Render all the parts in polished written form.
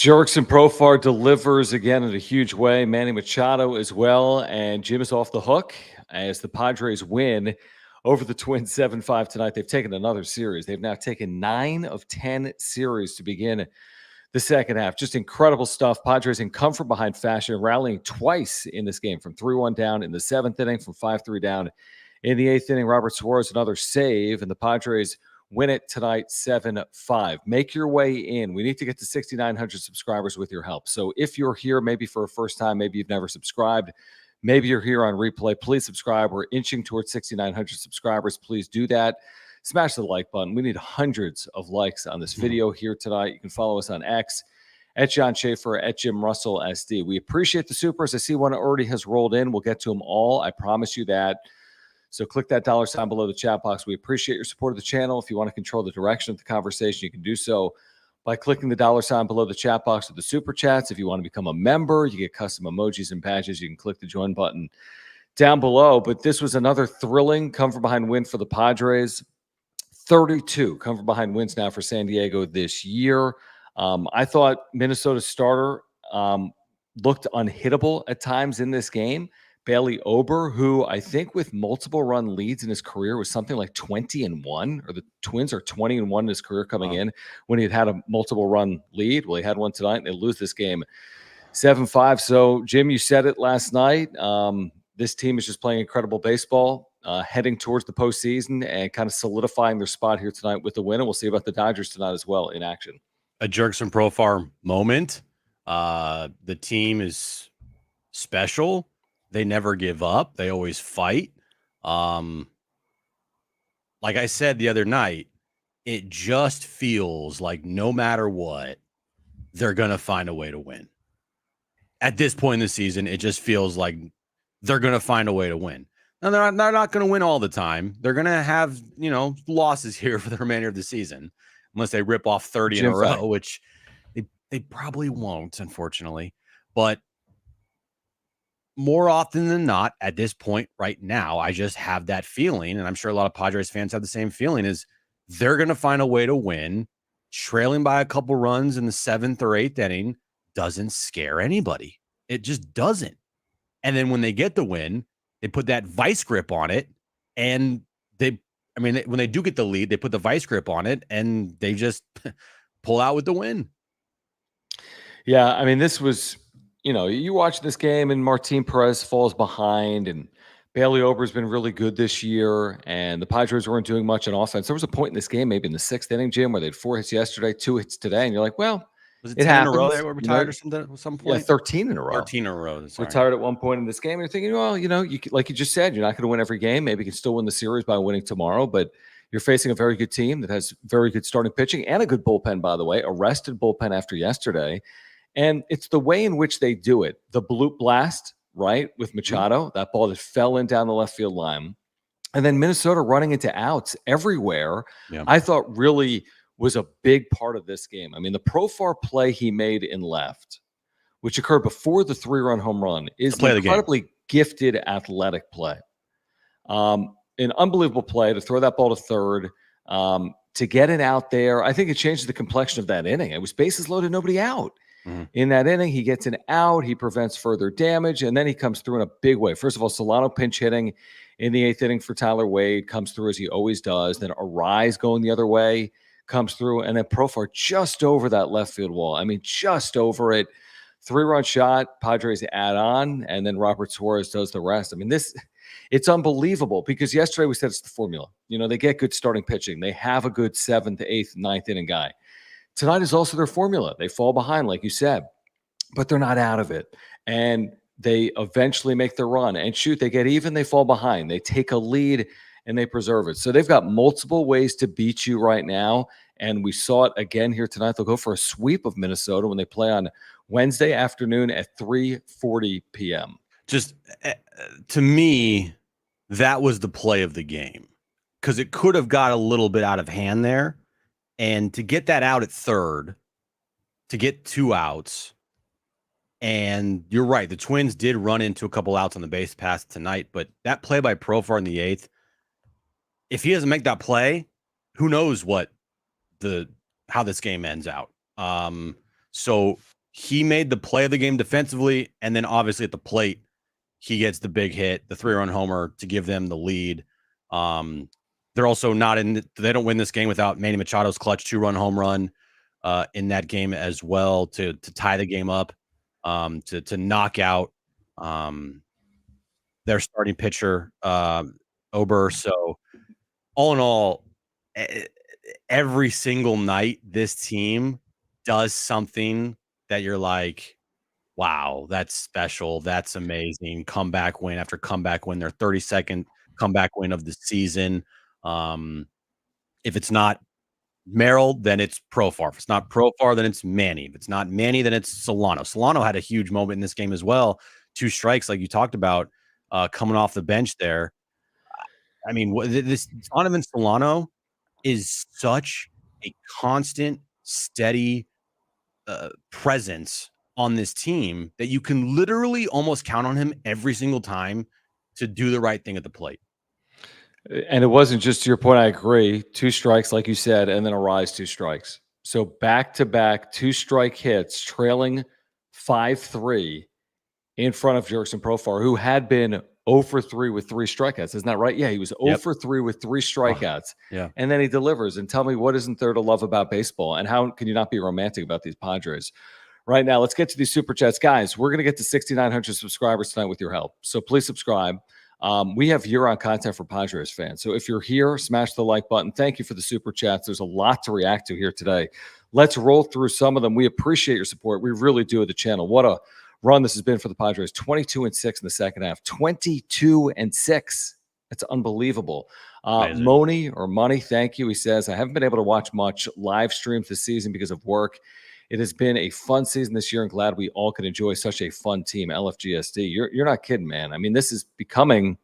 Jerks and Profar delivers again in a huge way. Manny Machado as well. And Jim is off the hook as the Padres win over the Twins 7-5 tonight. They've taken another series. They've now taken 9 of 10 series to begin the second half. Just incredible stuff. Padres in comfort behind fashion, rallying twice in this game from 3-1 down in the 7th inning, from 5-3 down in the 8th inning. Robert Suarez, another save, and the Padres win it tonight 7-5. Make your way in. We need to get to 6,900 subscribers with your help. So if you're here maybe for a first time, maybe you've never subscribed, maybe you're here on replay, please subscribe. We're inching towards 6,900 subscribers. Please do that. Smash the like button. We need hundreds of likes on this video here tonight. You can follow us on X at John Schaefer, at Jim Russell SD. We appreciate the supers. I see one already has rolled in. We'll get to them all. I promise you that. So click that $ below the chat box. We appreciate your support of the channel. If you want to control the direction of the conversation, you can do so by clicking the $ below the chat box with the super chats. If you want to become a member, you get custom emojis and badges. You can click the join button down below. But this was another thrilling come from behind win for the Padres. 32 come from behind wins now for San Diego this year. I thought Minnesota's starter looked unhittable at times in this game. Bailey Ober, who I think with multiple run leads in his career was something like 20-1, or the Twins are 20-1 in his career coming in when he had a multiple run lead. Well, he had one tonight and they lose this game 7-5. So Jim, you said it last night. This team is just playing incredible baseball, heading towards the postseason and kind of solidifying their spot here tonight with the win. And we'll see about the Dodgers tonight as well in action. A Jerks and Profar moment. The team is special. They never give up. They always fight. Like I said the other night, it just feels like no matter what, they're going to find a way to win. At this point in the season, it just feels like they're going to find a way to win. Now, they're not going to win all the time. They're going to have, losses here for the remainder of the season, unless they rip off 30 in a row, which they probably won't, unfortunately. But more often than not, at this point right now, I just have that feeling, and I'm sure a lot of Padres fans have the same feeling, is they're going to find a way to win. Trailing by a couple runs in the 7th or 8th inning doesn't scare anybody. It just doesn't. And then when they get the win, they put that vice grip on it, and when they do get the lead, they put the vice grip on it, and they just pull out with the win. Yeah, I mean, this was... you watch this game and Martin Perez falls behind and Bailey Ober's been really good this year and the Padres weren't doing much on offense. There was a point in this game, maybe in the 6th inning, Jim, where they had 4 hits yesterday, 2 hits today. And you're like, well, was it 10 happens. In a row they were retired or something at some point? Yeah, 13 in a row. 13 in a row. Sorry. Retired at one point in this game. And you're thinking, well, like you just said, you're not going to win every game. Maybe you can still win the series by winning tomorrow, but you're facing a very good team that has very good starting pitching and a good bullpen, by the way, a rested bullpen after yesterday. And it's the way in which they do it. The bloop blast, right, with Machado, that ball that fell in down the left field line. And then Minnesota running into outs everywhere, I thought really was a big part of this game. I mean, the Profar play he made in left, which occurred before the 3-run home run, is an incredibly gifted athletic play. An unbelievable play to throw that ball to third, to get it out there. I think it changes the complexion of that inning. It was bases loaded, nobody out. In that inning, he gets an out, he prevents further damage, and then he comes through in a big way. First of all, Solano pinch hitting in the 8th inning for Tyler Wade, comes through as he always does. Then Arise going the other way comes through, and then Profar just over that left field wall. I mean, just over it. 3-run shot, Padres add on, and then Robert Suarez does the rest. I mean, it's unbelievable because yesterday we said it's the formula. They get good starting pitching. They have a good 7th, 8th, 9th inning guy. Tonight is also their formula. They fall behind, like you said, but they're not out of it. And they eventually make their run. And shoot, they get even, they fall behind. They take a lead, and they preserve it. So they've got multiple ways to beat you right now. And we saw it again here tonight. They'll go for a sweep of Minnesota when they play on Wednesday afternoon at 3:40 p.m. Just to me, that was the play of the game because it could have got a little bit out of hand there. And to get that out at third, to get 2 outs, and you're right, the Twins did run into a couple outs on the base pass tonight, but that play by Profar in the 8th, if he doesn't make that play, who knows how this game ends out. So he made the play of the game defensively, and then obviously at the plate, he gets the big hit, the 3-run homer to give them the lead. They're also not in. They don't win this game without Manny Machado's clutch 2-run home run in that game as well to tie the game up, to knock out their starting pitcher Ober. So all in all, every single night this team does something that you're like, wow, that's special. That's amazing. Comeback win after comeback win. Their 32nd comeback win of the season. If it's not Merrill, then it's Profar. If it's not Profar, then it's Manny. If it's not Manny, then it's Solano. Solano had a huge moment in this game as well. 2 strikes, like you talked about, coming off the bench there. I mean, this Donovan Solano is such a constant, steady presence on this team that you can literally almost count on him every single time to do the right thing at the plate. And it wasn't just, to your point, I agree, 2 strikes, like you said, and then a rise 2 strikes. So back-to-back 2-strike hits, trailing 5-3 in front of Jurickson Profar, who had been 0 for 3 with 3 strikeouts. Isn't that right? Yeah, he was 0 for 3 with 3 strikeouts. Yeah. And then he delivers. And tell me, what isn't there to love about baseball? And how can you not be romantic about these Padres? Right now, let's get to these Super Chats. Guys, we're going to get to 6,900 subscribers tonight with your help. So please subscribe. We have year-round content for Padres fans. So if you're here, smash the like button. Thank you for the Super Chats. There's a lot to react to here today. Let's roll through some of them. We appreciate your support. We really do at the channel. What a run this has been for the Padres. 22-6 in the second half. 22-6. That's unbelievable. Moni or Money, thank you. He says, I haven't been able to watch much live streams this season because of work. It has been a fun season this year and glad we all can enjoy such a fun team. LFGSD. You're not kidding, man. I mean, this is becoming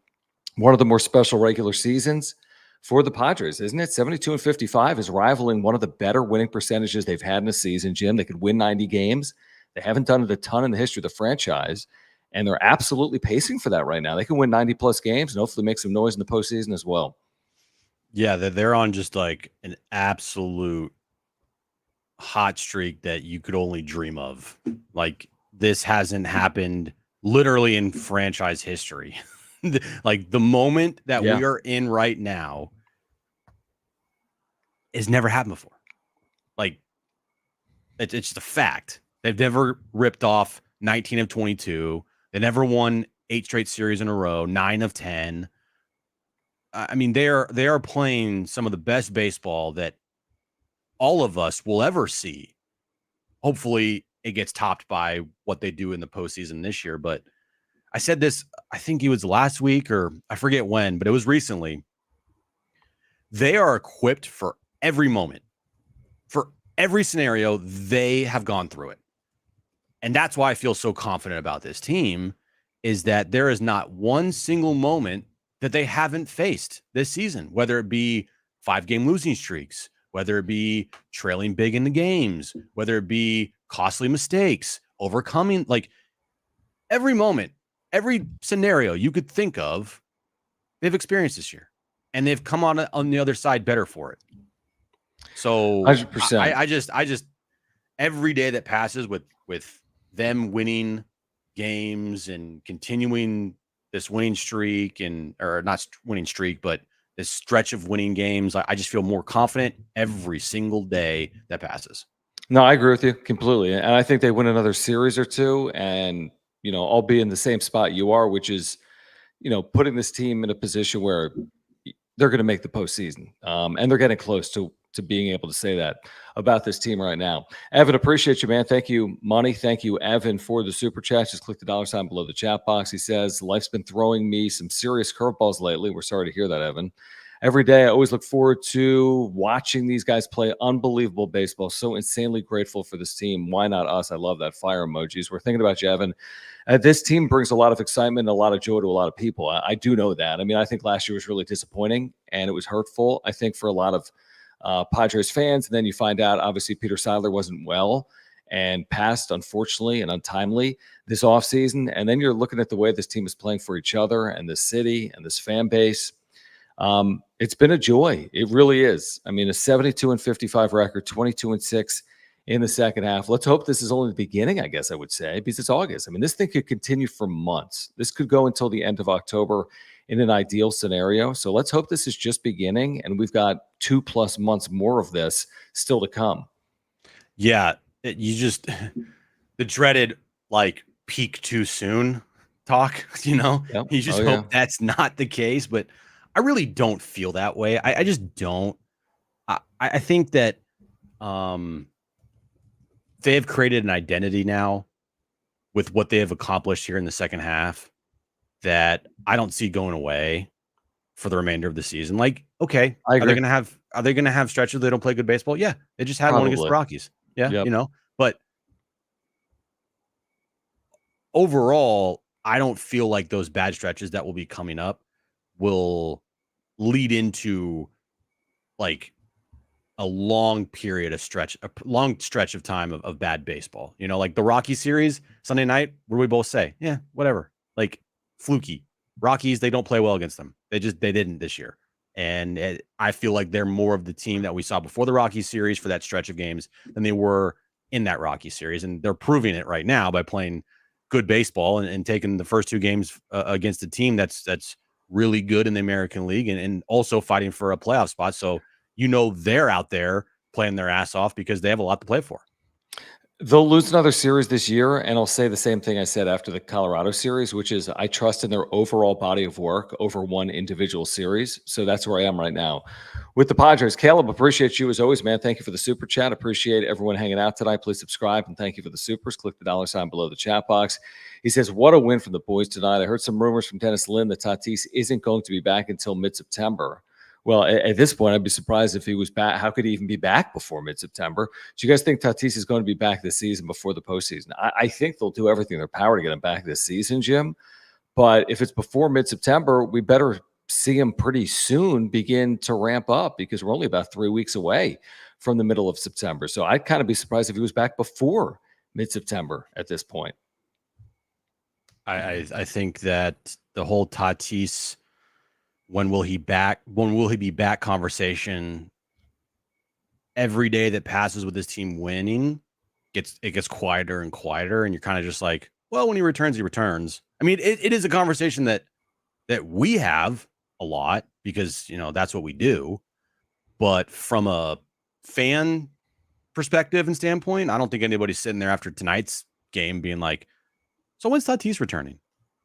one of the more special regular seasons for the Padres, isn't it? 72-55 is rivaling one of the better winning percentages they've had in a season, Jim. They could win 90 games. They haven't done it a ton in the history of the franchise, and they're absolutely pacing for that right now. They can win 90-plus games and hopefully make some noise in the postseason as well. Yeah, they're on just like an absolute hot streak that you could only dream of. Like, this hasn't happened literally in franchise history. Like, the moment that we are in right now has never happened before. Like, it's just a fact. They've never ripped off 19 of 22. They never won 8 straight series in a row, 9 of 10. I mean, they are playing some of the best baseball that all of us will ever see. Hopefully it gets topped by what they do in the postseason this year. But I said this, I think it was last week or I forget when, but it was recently. They are equipped for every moment, for every scenario. They have gone through it. And that's why I feel so confident about this team, is that there is not one single moment that they haven't faced this season, whether it be 5-game losing streaks, whether it be trailing big in the games, whether it be costly mistakes, overcoming, like, every moment, every scenario you could think of, they've experienced this year, and they've come on the other side better for it. So 100%. I just every day that passes with them winning games and continuing this winning streak, or not winning streak, but this stretch of winning games, I just feel more confident every single day that passes. No, I agree with you completely. And I think they win another series or two, and, I'll be in the same spot you are, which is, putting this team in a position where they're going to make the postseason. And they're getting close to being able to say that about this team right now. Evan, appreciate you, man. Thank you, Money. Thank you, Evan, for the super chat. Just click the $ below the chat box. He says, life's been throwing me some serious curveballs lately. We're sorry to hear that, Evan. Every day, I always look forward to watching these guys play unbelievable baseball. So insanely grateful for this team. Why not us? I love that fire emojis. We're thinking about you, Evan. This team brings a lot of excitement and a lot of joy to a lot of people. I do know that. I mean, I think last year was really disappointing, and it was hurtful, I think, for a lot of Padres fans. And then you find out, obviously, Peter Seidler wasn't well and passed, unfortunately, and untimely this offseason. And then you're looking at the way this team is playing for each other and the city and this fan base. It's been a joy. It really is. I mean, a 72-55 record, 22-6 in the second half. Let's hope this is only the beginning, I guess I would say, because it's August. I mean, this thing could continue for months. This could go until the end of October in an ideal scenario. So let's hope this is just beginning, and we've got 2+ months more of this still to come. Yeah, you just the dreaded like peak too soon talk, Yep. you just hope that's not the case, but I really don't feel that way. I just don't. I think that they have created an identity now with what they have accomplished here in the second half that I don't see going away for the remainder of the season. Like, okay, I agree. are they gonna have stretches they don't play good baseball? Yeah, they just had one against the Rockies. Yeah, Yep. But overall, I don't feel like those bad stretches that will be coming up will lead into like a long stretch of time of bad baseball. Like the Rocky series Sunday night, where we both say, yeah, whatever, like fluky. Rockies, they don't play well against them. They didn't this year. And I feel like they're more of the team that we saw before the Rockies series for that stretch of games than they were in that Rocky series. And they're proving it right now by playing good baseball and taking the first two games against a team that's really good in the American League and also fighting for a playoff spot. So, they're out there playing their ass off because they have a lot to play for. They'll lose another series this year, and I'll say the same thing I said after the Colorado series, which is I trust in their overall body of work over one individual series. So that's where I am right now. With the Padres, Caleb, appreciate you as always, man. Thank you for the super chat. Appreciate everyone hanging out tonight. Please subscribe, and thank you for the supers. Click the $ below the chat box. He says, what a win for the boys tonight. I heard some rumors from Dennis Lynn that Tatis isn't going to be back until mid-September. Well, at this point, I'd be surprised if he was back. How could he even be back before mid-September? Do you guys think Tatis is going to be back this season before the postseason? I think they'll do everything in their power to get him back this season, Jim. But if it's before mid-September, we better see him pretty soon begin to ramp up because we're only about 3 weeks away from the middle of September. So I'd kind of be surprised if he was back before mid-September at this point. I think that the whole Tatis when will he be back conversation, every day that passes with this team winning gets quieter and quieter, and you're kind of just like, well, when he returns, he returns. I mean, it is a conversation that we have a lot because that's what we do. But from a fan perspective and standpoint, I don't think anybody's sitting there after tonight's game being like, so when's Tatis returning?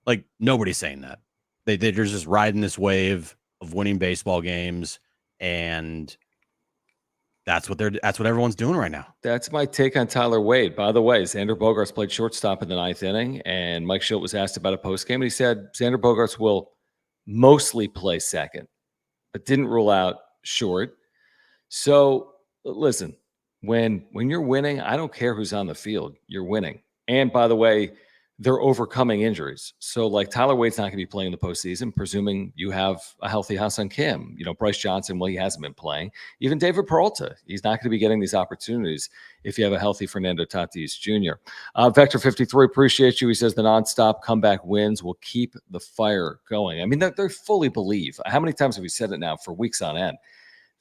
Like, nobody's saying that. They're just riding this wave of winning baseball games, and that's what everyone's doing right now. That's my take on Tyler Wade. By the way, Xander Bogarts played shortstop in the 9th inning, and Mike Schilt was asked about a postgame, and he said Xander Bogarts will mostly play second, but didn't rule out short. So listen, when you're winning, I don't care who's on the field. You're winning. And by the way, they're overcoming injuries. So like Tyler Wade's not going to be playing in the postseason, presuming you have a healthy Hassan Kim. Bryce Johnson, well, he hasn't been playing. Even David Peralta, he's not going to be getting these opportunities if you have a healthy Fernando Tatis Jr. Vector 53, appreciate you. He says the nonstop comeback wins will keep the fire going. I mean, they fully believe. How many times have we said it now for weeks on end?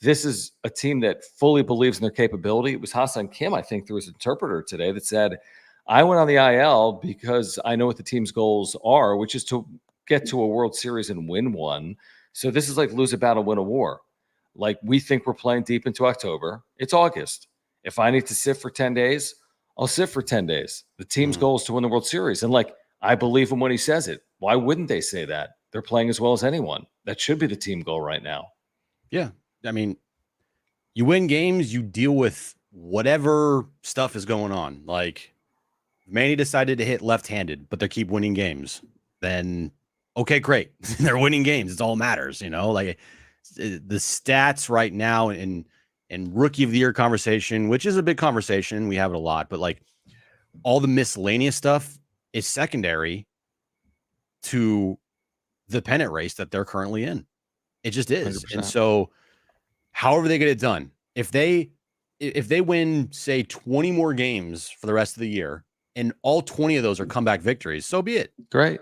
This is a team that fully believes in their capability. It was Hassan Kim, I think, through his interpreter today that said, I went on the IL because I know what the team's goals are, which is to get to a World Series and win one. So this is like lose a battle, win a war. Like, we think we're playing deep into October. It's August. If I need to sit for 10 days, I'll sit for 10 days. The team's goal is to win the World Series. And I believe him when he says it. Why wouldn't they say that? They're playing as well as anyone. That should be the team goal right now. Yeah. I mean, you win games, you deal with whatever stuff is going on. Like, Manny decided to hit left-handed, but they keep winning games. Then, okay, great. They're winning games. It's all matters, Like, the stats right now in rookie of the year conversation, which is a big conversation. We have it a lot, but like all the miscellaneous stuff is secondary to the pennant race that they're currently in. It just is. 100%. And so however they get it done, if they win, say, 20 more games for the rest of the year, and all 20 of those are comeback victories, so be it. Great.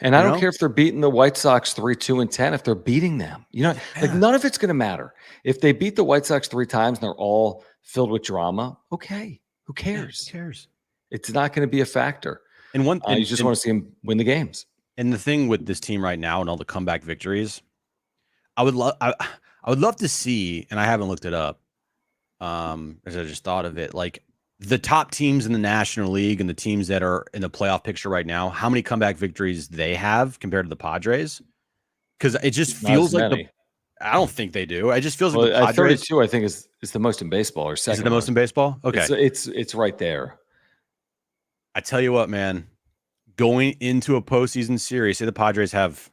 And I don't care if they're beating the White Sox 3-2-10, if they're beating them. None of it's going to matter. If they beat the White Sox 3 times and they're all filled with drama. Okay, who cares? Who cares? It's not going to be a factor. And You just want to see him win the games. And the thing with this team right now and all the comeback victories, I would love to see, and I haven't looked it up, as I just thought of it, like the top teams in the National League and the teams that are in the playoff picture right now, how many comeback victories they have compared to the Padres? Because it just feels like I don't think they do. It just feels like the Padres. 32, I think, is the most in baseball, or second. Is it the most in baseball? Okay, it's right there. I tell you what, man. Going into a postseason series, say the Padres have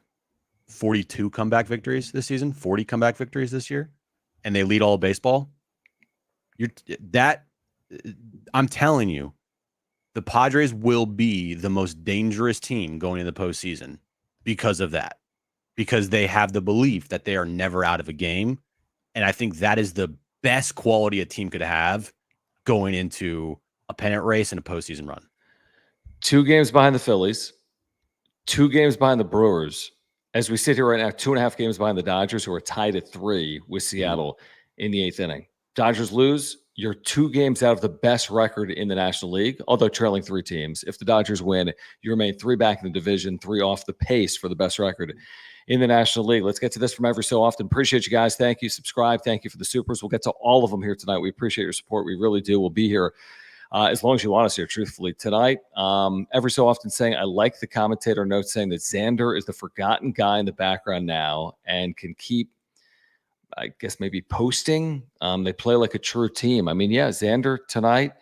42 comeback victories this season, 40 comeback victories this year, and they lead all of baseball. I'm telling you, the Padres will be the most dangerous team going into the postseason because of that, because they have the belief that they are never out of a game. And I think that is the best quality a team could have going into a pennant race and a postseason run. 2 games behind the Phillies, 2 games behind the Brewers. As we sit here right now, 2.5 games behind the Dodgers, who are tied at 3 with Seattle in the 8th inning. Dodgers lose, you're 2 games out of the best record in the National League, although trailing 3 teams. If the Dodgers win, you remain 3 back in the division, 3 off the pace for the best record in the National League. Let's get to this from every so often. Appreciate you guys. Thank you. Subscribe. Thank you for the supers. We'll get to all of them here tonight. We appreciate your support. We really do. We'll be here as long as you want us here, truthfully, tonight. Every so often saying, I like the commentator note saying that Xander is the forgotten guy in the background now and can keep, I guess, maybe posting. They play like a true team. I mean, yeah, Xander tonight,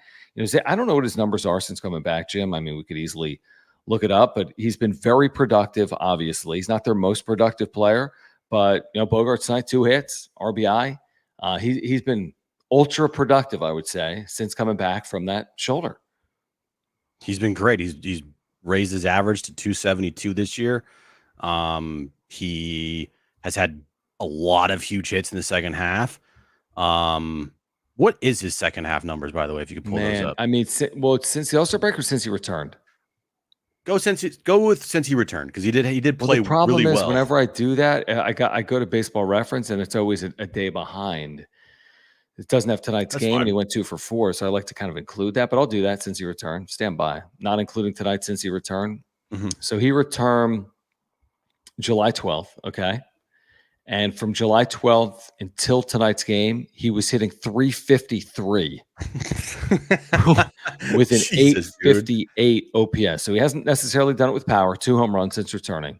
I don't know what his numbers are since coming back, Jim. I mean, we could easily look it up, but he's been very productive, obviously. He's not their most productive player, but, Bogarts tonight, 2 hits, RBI. He's been ultra productive, I would say, since coming back from that shoulder. He's been great. He's raised his average to 272 this year. He has had a lot of huge hits in the second half. What is his second half numbers, by the way, if you could pull those up? I mean, since the All-Star break or since he returned? Go with since he returned, because he did play the problem really is, well. whenever I do that, I go to Baseball Reference, and it's always a day behind. It doesn't have tonight's game, and he went 2 for 4, so I like to kind of include that. But I'll do that since he returned. Stand by. Not including tonight since he returned. So he returned July 12th, okay? And from July 12th until tonight's game, he was hitting 353 with an 858 OPS. So he hasn't necessarily done it with power, 2 home runs since returning,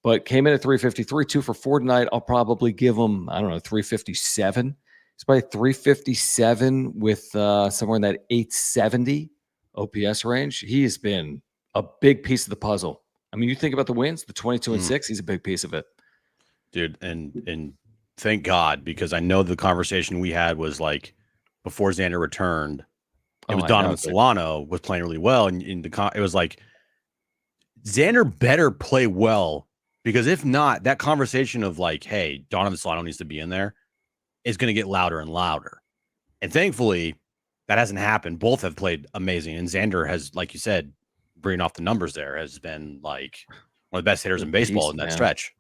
but came in at 353, 2 for 4 tonight. I'll probably give him, 357. He's probably 357 with somewhere in that 870 OPS range. He has been a big piece of the puzzle. I mean, you think about the wins, the 22-6, he's a big piece of it. Dude, and thank God, because I know the conversation we had was like before Xander returned, it was Donovan Solano was playing really well, and it was like Xander better play well, because if not, that conversation of like, hey, Donovan Solano needs to be in there is going to get louder and louder. And thankfully, that hasn't happened. Both have played amazing, and Xander has, like you said, bringing off the numbers there, has been like one of the best hitters in baseball in that stretch.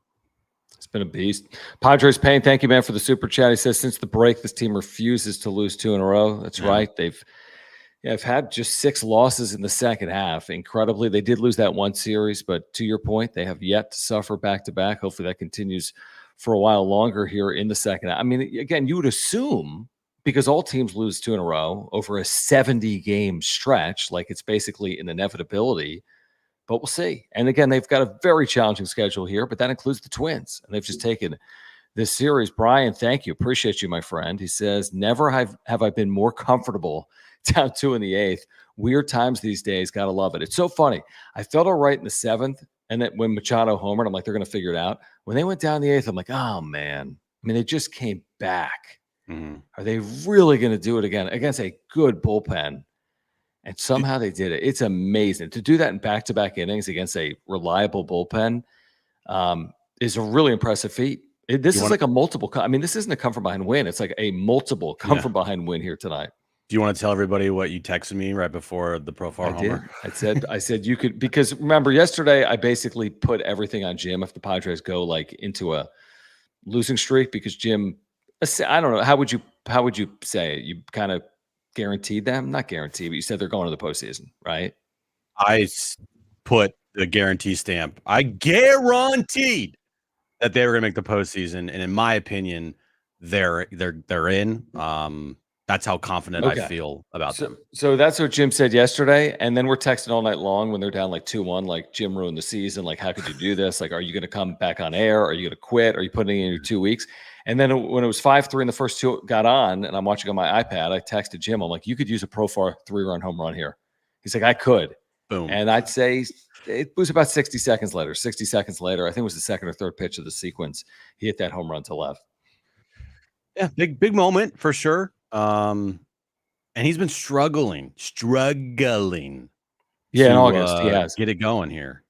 It's been a beast. Padres Payne, thank you, man, for the super chat. He says, since the break, this team refuses to lose 2 in a row. That's right. They've had just 6 losses in the second half. Incredibly, they did lose that 1 series, but to your point, they have yet to suffer back-to-back. Hopefully that continues for a while longer here in the second half. I mean, again, you would assume, because all teams lose 2 in a row over a 70-game stretch, like it's basically an inevitability. But we'll see. And again, they've got a very challenging schedule here, but that includes the Twins. And they've just taken this series. Brian, thank you. Appreciate you, my friend. He says, never have I been more comfortable down 2 in the 8th. Weird times these days. Got to love it. It's so funny. I felt all right in the 7th. And then when Machado homered, I'm like, they're going to figure it out. When they went down the 8th, I'm like, oh, man. I mean, they just came back. Are they really going to do it again against a good bullpen? And somehow they did it. It's amazing. To do that in back-to-back innings against a reliable bullpen is a really impressive feat. This is like a multiple. I mean, this isn't a come-from-behind win. It's like a multiple come-from-behind win here tonight. Do you want to tell everybody what you texted me right before the Profar homer? I said you could, because remember yesterday I basically put everything on Jim if the Padres go like into a losing streak, because Jim, I don't know, how would you how would you say it? You kind of guaranteed them? Not guaranteed, but you said they're going to the postseason, right? Put the guarantee stamp. I guaranteed that they were going to make the postseason, and in my opinion, they're in. That's how confident I feel about them. So that's what Jim said yesterday, and then we're texting all night long when they're down like 2-1. Like, Jim ruined the season. Like, how could you do this? Like, are you going to come back on air? Are you going to quit? Are you putting in your 2 weeks? And then when it was 5-3 and the first two got on, and I'm watching on my iPad, I texted Jim. I'm like, you could use a Profar 3-run home run here. He's like, I could. Boom. And I'd say it was about 60 seconds later. 60 seconds later, I think it was the second or third pitch of the sequence. He hit that home run to left. Yeah, big moment for sure. And he's been struggling. Yeah, to, in August, he has. Get it going here.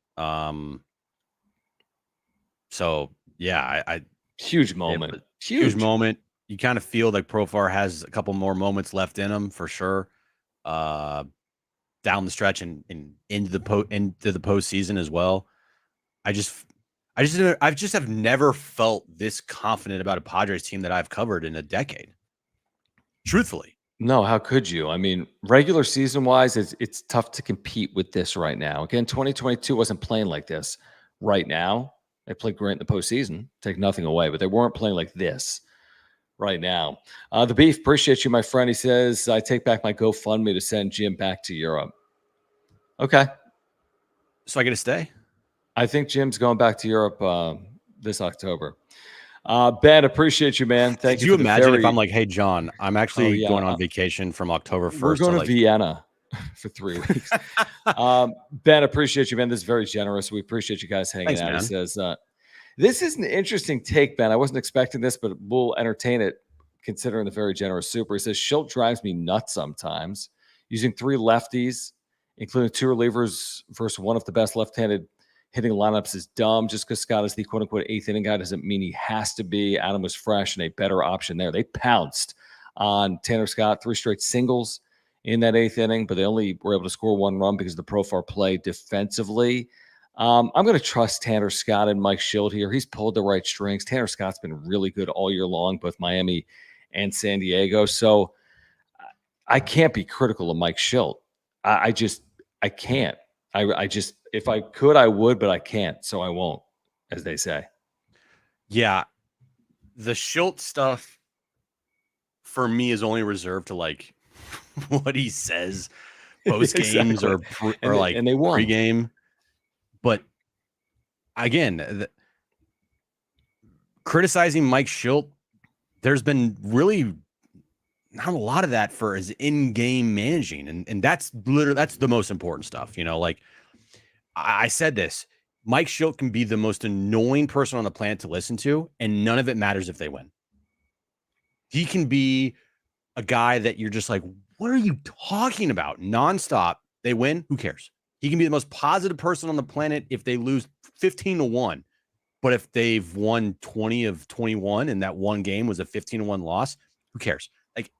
So yeah, I huge moment. Huge moment. You kind of feel like Profar has a couple more moments left in him for sure. Down the stretch and into the postseason as well. I just have never felt this confident about a Padres team that I've covered in a decade. Truthfully. No, how could you? I mean, regular season wise, it's tough to compete with this right now. Again, 2022 wasn't playing like this right now. They played great in the postseason, take nothing away, but they weren't playing like this right now. The Beef, appreciate you, my friend. He says, I take back my GoFundMe to send Jim back to Europe. Okay. So I get to stay? I think Jim's going back to Europe this October. Ben, appreciate you, man. Thank you. Could you imagine if I'm like, hey, John, I'm actually going on vacation from October 1st. We're going to Vienna for 3 weeks. Ben, appreciate you, man. This is very generous. We appreciate you guys hanging out. Man. He says, this is an interesting take, Ben. I wasn't expecting this, but we'll entertain it considering the very generous super. He says, Schilt drives me nuts sometimes. Using 3 lefties, including 2 relievers versus one of the best left-handed hitting lineups is dumb. Just because Scott is the quote-unquote 8th inning guy doesn't mean he has to be. Adam was fresh and a better option there. They pounced on Tanner Scott, 3 straight singles in that 8th inning, but they only were able to score 1 run because of the Profar play defensively. I'm going to trust Tanner Scott and Mike Schilt here. He's pulled the right strings. Tanner Scott's been really good all year long, both Miami and San Diego. So I can't be critical of Mike Schilt. I can't. I just, if I could, I would, but I can't. So I won't, as they say. Yeah. The Schilt stuff for me is only reserved to like what he says post games exactly. And they won pregame. But again, criticizing Mike Schilt, there's been really not a lot of that for his in-game managing. And that's the most important stuff. You know, like I said this, Mike Schilt can be the most annoying person on the planet to listen to, and none of it matters if they win. He can be a guy that you're just like, what are you talking about? Nonstop. They win. Who cares? He can be the most positive person on the planet if they lose 15-1. But if they've won 20 of 21 and that one game was a 15-1 loss, who cares? Like,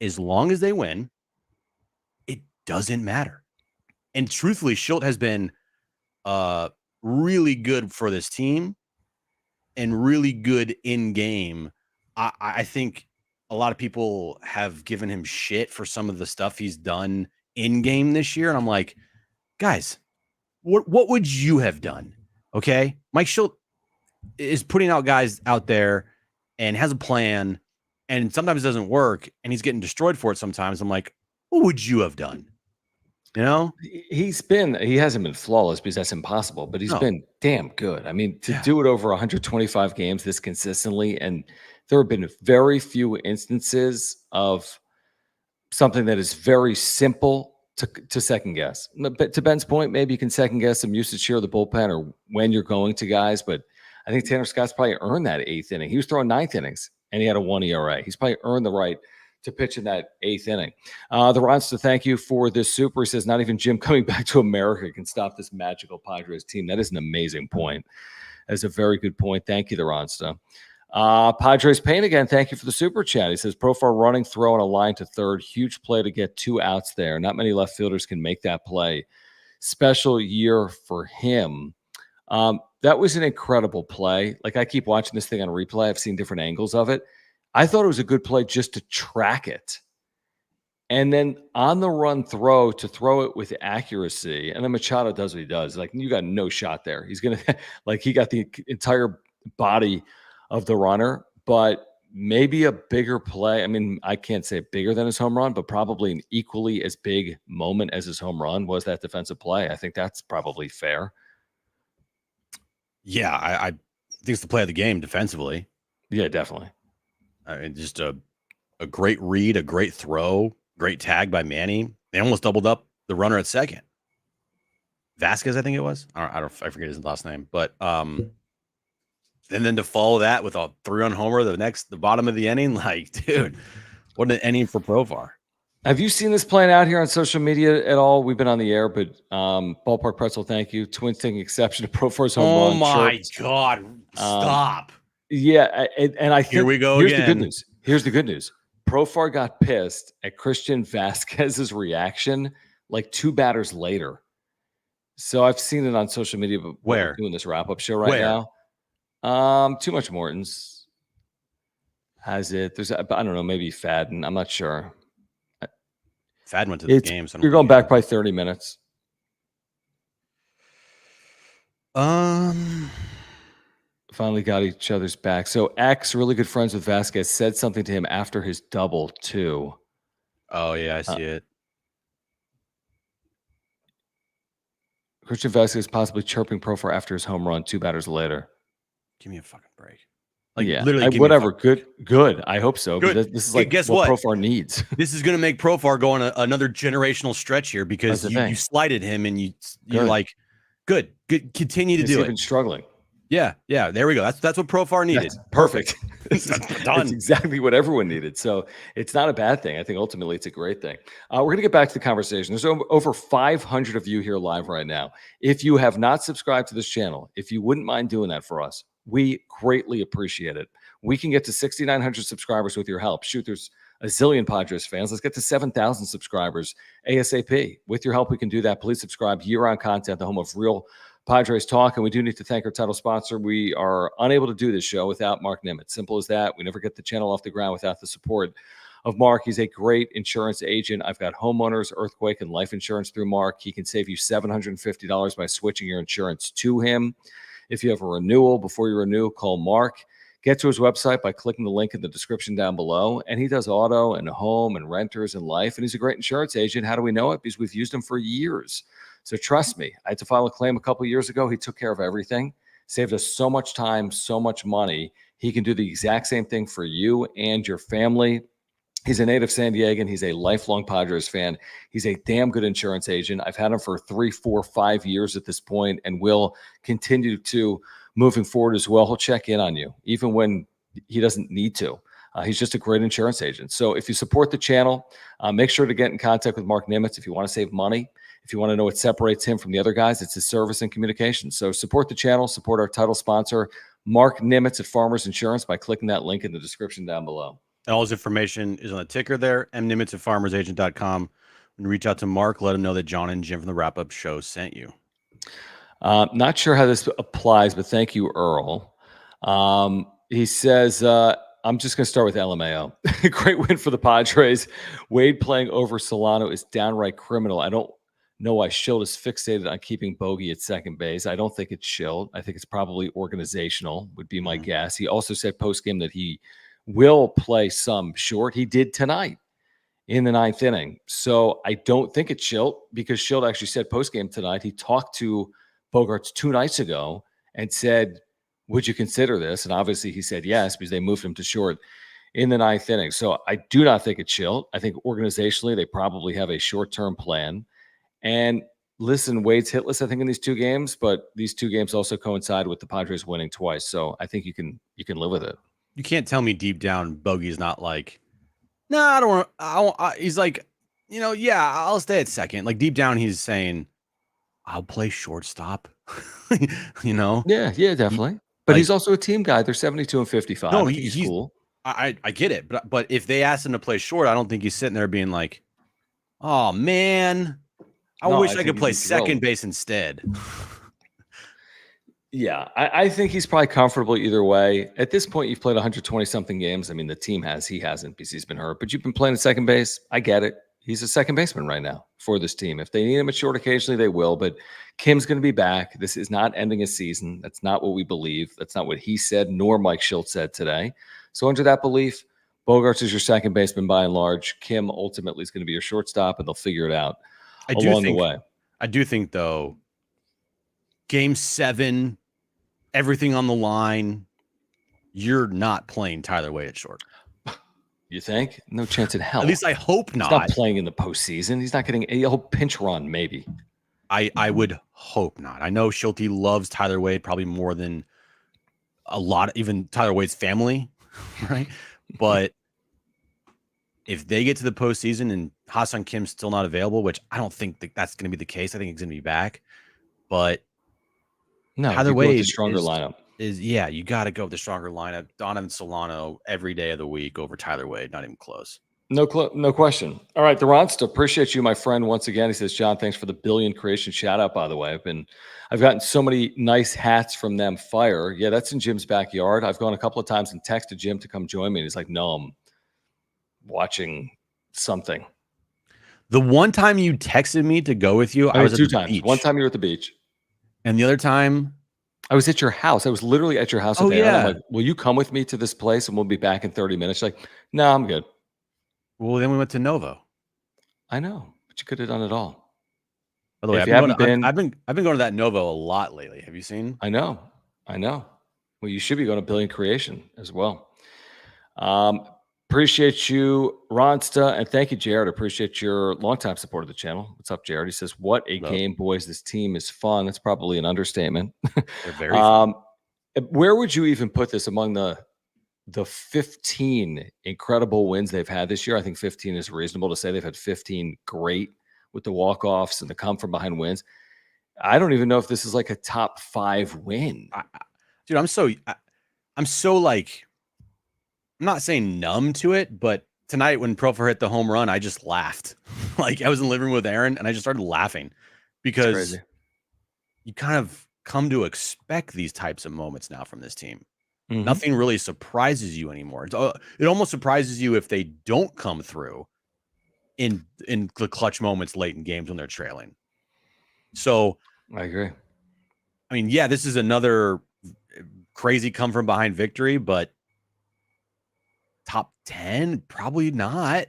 as long as they win, it doesn't matter. And truthfully, Schilt has been really good for this team and really good in game. I think a lot of people have given him shit for some of the stuff he's done in game this year. And I'm like, guys, what would you have done? Okay. Mike Schilt is putting out guys out there and has a plan, and sometimes it doesn't work and he's getting destroyed for it sometimes. I'm like, what would you have done? You know, he hasn't been flawless because that's impossible, but he's been damn good. I mean, to do it over 125 games this consistently, and there have been very few instances of something that is very simple to second guess. But to Ben's point, maybe you can second guess some usage here of the bullpen or when you're going to guys. But I think Tanner Scott's probably earned that 8th inning. He was throwing 9th innings and he had a 1 ERA. He's probably earned the right to pitch in that 8th inning. The Rons to thank you for this super. He says, not even Jim coming back to America can stop this magical Padres team. That is an amazing point. That is a very good point. Thank you, the Ronsta. Padres Payne again. Thank you for the super chat. He says, Profar running throw on a line to third. Huge play to get 2 outs there. Not many left fielders can make that play. Special year for him. That was an incredible play. Like, I keep watching this thing on replay. I've seen different angles of it. I thought it was a good play just to track it. And then on the run throw it with accuracy. And then Machado does what he does. Like, you got no shot there. He's going to, like, he got the entire body of the runner, but maybe a bigger play. I mean, I can't say bigger than his home run, but probably an equally as big moment as his home run was that defensive play. I think that's probably fair. Yeah, I think it's the play of the game defensively. Yeah, definitely. I mean, just a great read, a great throw, great tag by Manny. They almost doubled up the runner at second. Vasquez, I think it was. I forget his last name, but and then to follow that with a 3-run homer, the bottom of the inning, like, dude, what an inning for Profar. Have you seen this playing out here on social media at all? We've been on the air, but Ballpark Pretzel, thank you. Twins taking exception to Profar's home run. Oh my God! Stop. Yeah, and I think here we go here's again. The good news. Here's the good news. Profar got pissed at Christian Vasquez's reaction like 2 batters later. So I've seen it on social media. But where we're doing this wrap-up show right now? Too Much Morton's has it. There's I don't know, maybe Fadden. I'm not sure. Fadden went to the game. So you're going back by 30 minutes. Finally got each other's back. So X, really good friends with Vasquez, said something to him after his double too. Oh yeah, I see it. Christian Vasquez possibly chirping Profar after his home run 2 batters later. Give me a fucking break. Like, yeah, literally, whatever. Good. I hope so. Good. This is like guess what Profar needs. This is going to make Profar go on another generational stretch here because you slighted him and you're like, good. Continue to do it. Been struggling. Yeah. There we go. That's what Profar needed. That's perfect. Done. It's exactly what everyone needed. So it's not a bad thing. I think ultimately it's a great thing. We're going to get back to the conversation. There's over 500 of you here live right now. If you have not subscribed to this channel, if you wouldn't mind doing that for us, we greatly appreciate it. We can get to 6,900 subscribers with your help. Shoot, there's a zillion Padres fans. Let's get to 7,000 subscribers ASAP. With your help, we can do that. Please subscribe. Year-round content, the home of real Padres talk. And we do need to thank our title sponsor. We are unable to do this show without Mark Nimitz. Simple as that. We never get the channel off the ground without the support of Mark. He's a great insurance agent. I've got homeowners, earthquake, and life insurance through Mark. He can save you $750 by switching your insurance to him. If you have a renewal, before you renew, call Mark. Get to his website by clicking the link in the description down below. And he does auto and home and renters and life. And he's a great insurance agent. How do we know it? Because we've used him for years. So trust me, I had to file a claim a couple of years ago. He took care of everything, saved us so much time, so much money. He can do the exact same thing for you and your family. He's a native San Diegan. He's a lifelong Padres fan. He's a damn good insurance agent. I've had him for 3, 4, 5 years at this point and will continue to moving forward as well. He'll check in on you, even when he doesn't need to. He's just a great insurance agent. So if you support the channel, make sure to get in contact with Mark Nimitz if you want to save money. If you want to know what separates him from the other guys, it's his service and communication. So support the channel, support our title sponsor, Mark Nimitz at Farmers Insurance, by clicking that link in the description down below. All his information is on the ticker there, mnimitz at farmersagent.com. When you reach out to Mark, let him know that John and Jim from the Wrap-Up Show sent you. Not sure how this applies, but thank you, Earl. He says, I'm just going to start with LMAO. Great win for the Padres. Wade playing over Solano is downright criminal. I don't know why Schild is fixated on keeping Bogey at second base. I don't think it's Schild. I think it's probably organizational, would be my guess. He also said post-game that he will play some short. He did tonight in the 9th inning. So I don't think it's Schild, because Schild actually said post-game tonight, he talked to Bogarts 2 nights ago and said, would you consider this? And obviously he said yes, because they moved him to short in the 9th inning. So I do not think it's Schild. I think organizationally they probably have a short-term plan. And listen, Wade's hitless, I think, in these 2 games, but these 2 games also coincide with the Padres winning twice. So I think you can live with it. You can't tell me deep down Bogey's not like, no, I don't want. He's like, yeah, I'll stay at second. Like deep down, he's saying, I'll play shortstop. Yeah, definitely. But he's also a team guy. They're 72 and 55. No, he's cool. I get it, but if they asked him to play short, I don't think he's sitting there being like, oh man, I wish I could play second base instead. Yeah, I think he's probably comfortable either way. At this point, you've played 120 something games. I mean, the team has, he hasn't because he's been hurt, but you've been playing at second base. I get it. He's a second baseman right now for this team. If they need him at short occasionally, they will, but Kim's going to be back. This is not ending a season. That's not what we believe. That's not what he said, nor Mike Schultz said today. So under that belief, Bogarts is your second baseman by and large. Kim ultimately is going to be your shortstop, and they'll figure it out along the way. I do think, though, Game 7, everything on the line, you're not playing Tyler Wade at short. You think? No chance in hell. At least I hope not. He's not playing in the postseason. He's not getting a pinch run, maybe. I would hope not. I know Schulte loves Tyler Wade probably more than a lot, even Tyler Wade's family, right? But if they get to the postseason and Hassan Kim's still not available, which I don't think that's going to be the case. I think he's going to be back. But no, Tyler Wade, the stronger lineup. You got to go with the stronger lineup. Donovan Solano every day of the week over Tyler Wade, not even close. No question. All right, the Ronsta, appreciate you, my friend. Once again, he says, John, thanks for the billion creation shout out. By the way, I've gotten so many nice hats from them. Fire, yeah, that's in Jim's backyard. I've gone a couple of times and texted Jim to come join me. And he's like, no, I'm watching something. The one time you texted me to go with you, I was two times. Beach. One time you were at the beach, and the other time I was at your house. I was literally at your house. Oh, yeah. I'm like, will you come with me to this place and we'll be back in 30 minutes? She's like, no, I'm good. Well, then we went to Novo. I know, but you could have done it all. By the way, I've been going to that Novo a lot lately. Have you seen? I know. Well, you should be going to Billion Creation as well. Appreciate you, Ronsta, and thank you, Jared. Appreciate your longtime support of the channel. What's up, Jared? He says, "What a game, boys! This team is fun." That's probably an understatement. They're very fun. Where would you even put this among the 15 incredible wins they've had this year? I think 15 is reasonable to say. They've had 15 great with the walk-offs and the come from behind wins. I don't even know if this is like a top 5 win. Dude, I'm so like, I'm not saying numb to it, but tonight when Profar hit the home run, I just laughed. Like I was in the living room with Aaron and I just started laughing because you kind of come to expect these types of moments now from this team. Mm-hmm. Nothing really surprises you anymore. It almost surprises you if they don't come through in the clutch moments late in games when they're trailing. So I agree. I mean, yeah, this is another crazy come from behind victory, but top 10, probably not.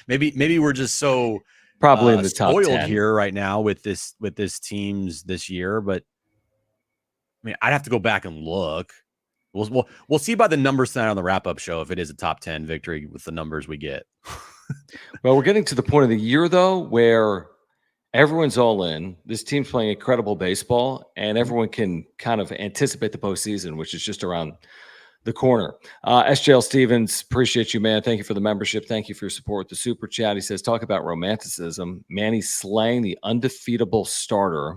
maybe we're just so probably in the top spoiled 10 here right now with this teams this year. But I mean, I'd have to go back and look. We'll see by the numbers tonight on the wrap up show if it is a top 10 victory with the numbers we get. Well, we're getting to the point of the year though where everyone's all in. This team's playing incredible baseball, and everyone can kind of anticipate the postseason, which is just around the corner. SJL Stevens, appreciate you, man. Thank you for the membership. Thank you for your support with the super chat. He says, talk about romanticism. Manny slaying the undefeatable starter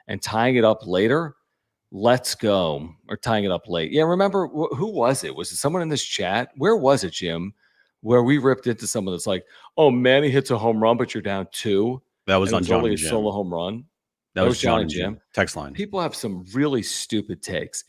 and tying it up later. Let's go. Or tying it up late. Yeah, remember, who was it? Was it someone in this chat? Where was it, Jim? Where we ripped into someone that's like, oh, Manny hits a home run, but you're down 2. That was on Johnny only a Jim. Solo home run. That was Johnny Jim. Text line. People have some really stupid takes.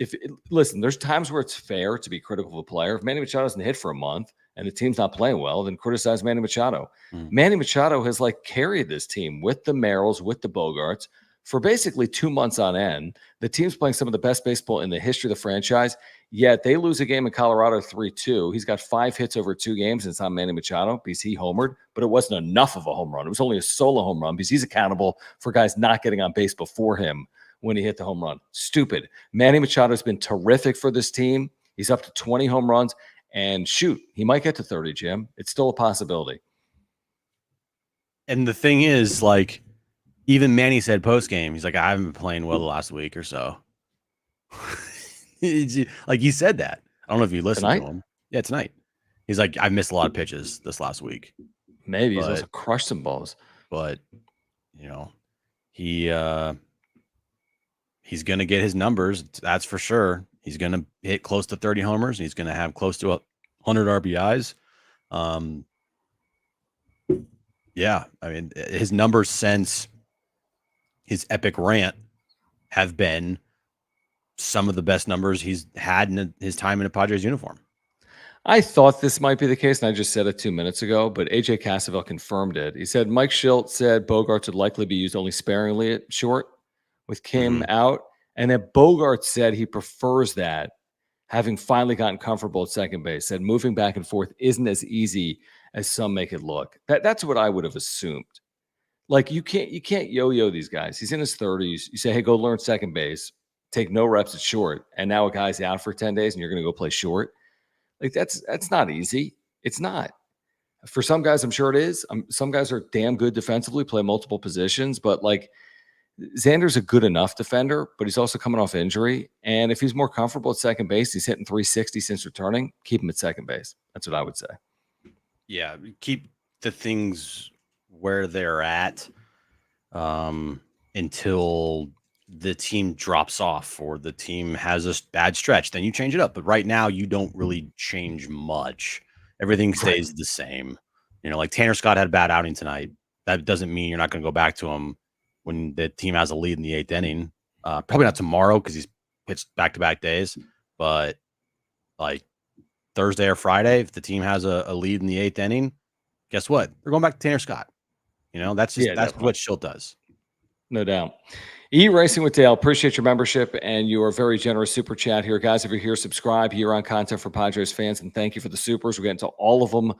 Listen, there's times where it's fair to be critical of a player. If Manny Machado doesn't hit for a month and the team's not playing well, then criticize Manny Machado. Manny Machado has like carried this team with the Merrills, with the Bogarts for basically 2 months on end. The team's playing some of the best baseball in the history of the franchise, yet they lose a game in Colorado 3-2. He's got 5 hits over 2 games, and it's on Manny Machado because he homered, but it wasn't enough of a home run. It was only a solo home run because he's accountable for guys not getting on base before him when he hit the home run. Stupid. Manny Machado has been terrific for this team. He's up to 20 home runs, and shoot, he might get to 30, Jim. It's still a possibility. And the thing is, like, even Manny said post-game, he's like, I haven't been playing well the last week or so. Like, he said that. I don't know if you listened to him. Yeah, tonight. He's like, I've missed a lot of pitches this last week. Maybe he's also crushed some balls. But, you know, he's going to get his numbers. That's for sure. He's going to hit close to 30 homers. And he's going to have close to 100 RBIs. Yeah, I mean, his numbers since his epic rant have been some of the best numbers he's had in his time in a Padres uniform. I thought this might be the case, and I just said it 2 minutes ago, but AJ Cassavell confirmed it. He said Mike Schilt said Bogarts would likely be used only sparingly at short with Kim out, and that Bogarts said he prefers that, having finally gotten comfortable at second base, said moving back and forth isn't as easy as some make it look. That's what I would have assumed. Like you can't yo-yo these guys. He's in his 30s. You say, hey, go learn second base, take no reps at short, and now a guy's out for 10 days and you're going to go play short. Like that's not easy. It's not. For some guys, I'm sure it is. Some guys are damn good defensively, play multiple positions, but like Xander's a good enough defender, but he's also coming off injury. And if he's more comfortable at second base, he's hitting 360 since returning, keep him at second base. That's what I would say. Yeah, keep the things where they're at until the team drops off or the team has a bad stretch. Then you change it up. But right now, you don't really change much. Everything stays the same. You know, like Tanner Scott had a bad outing tonight. That doesn't mean you're not going to go back to him when the team has a lead in the 8th inning. Probably not tomorrow because he's pitched back-to-back days. But like Thursday or Friday, if the team has a lead in the 8th inning, guess what? They're going back to Tanner Scott. You know, that's what Schilt does. No doubt. Racing with Dale, appreciate your membership and your very generous super chat here. Guys, if you're here, subscribe here on Content for Padres fans, and thank you for the supers. We're getting to all of them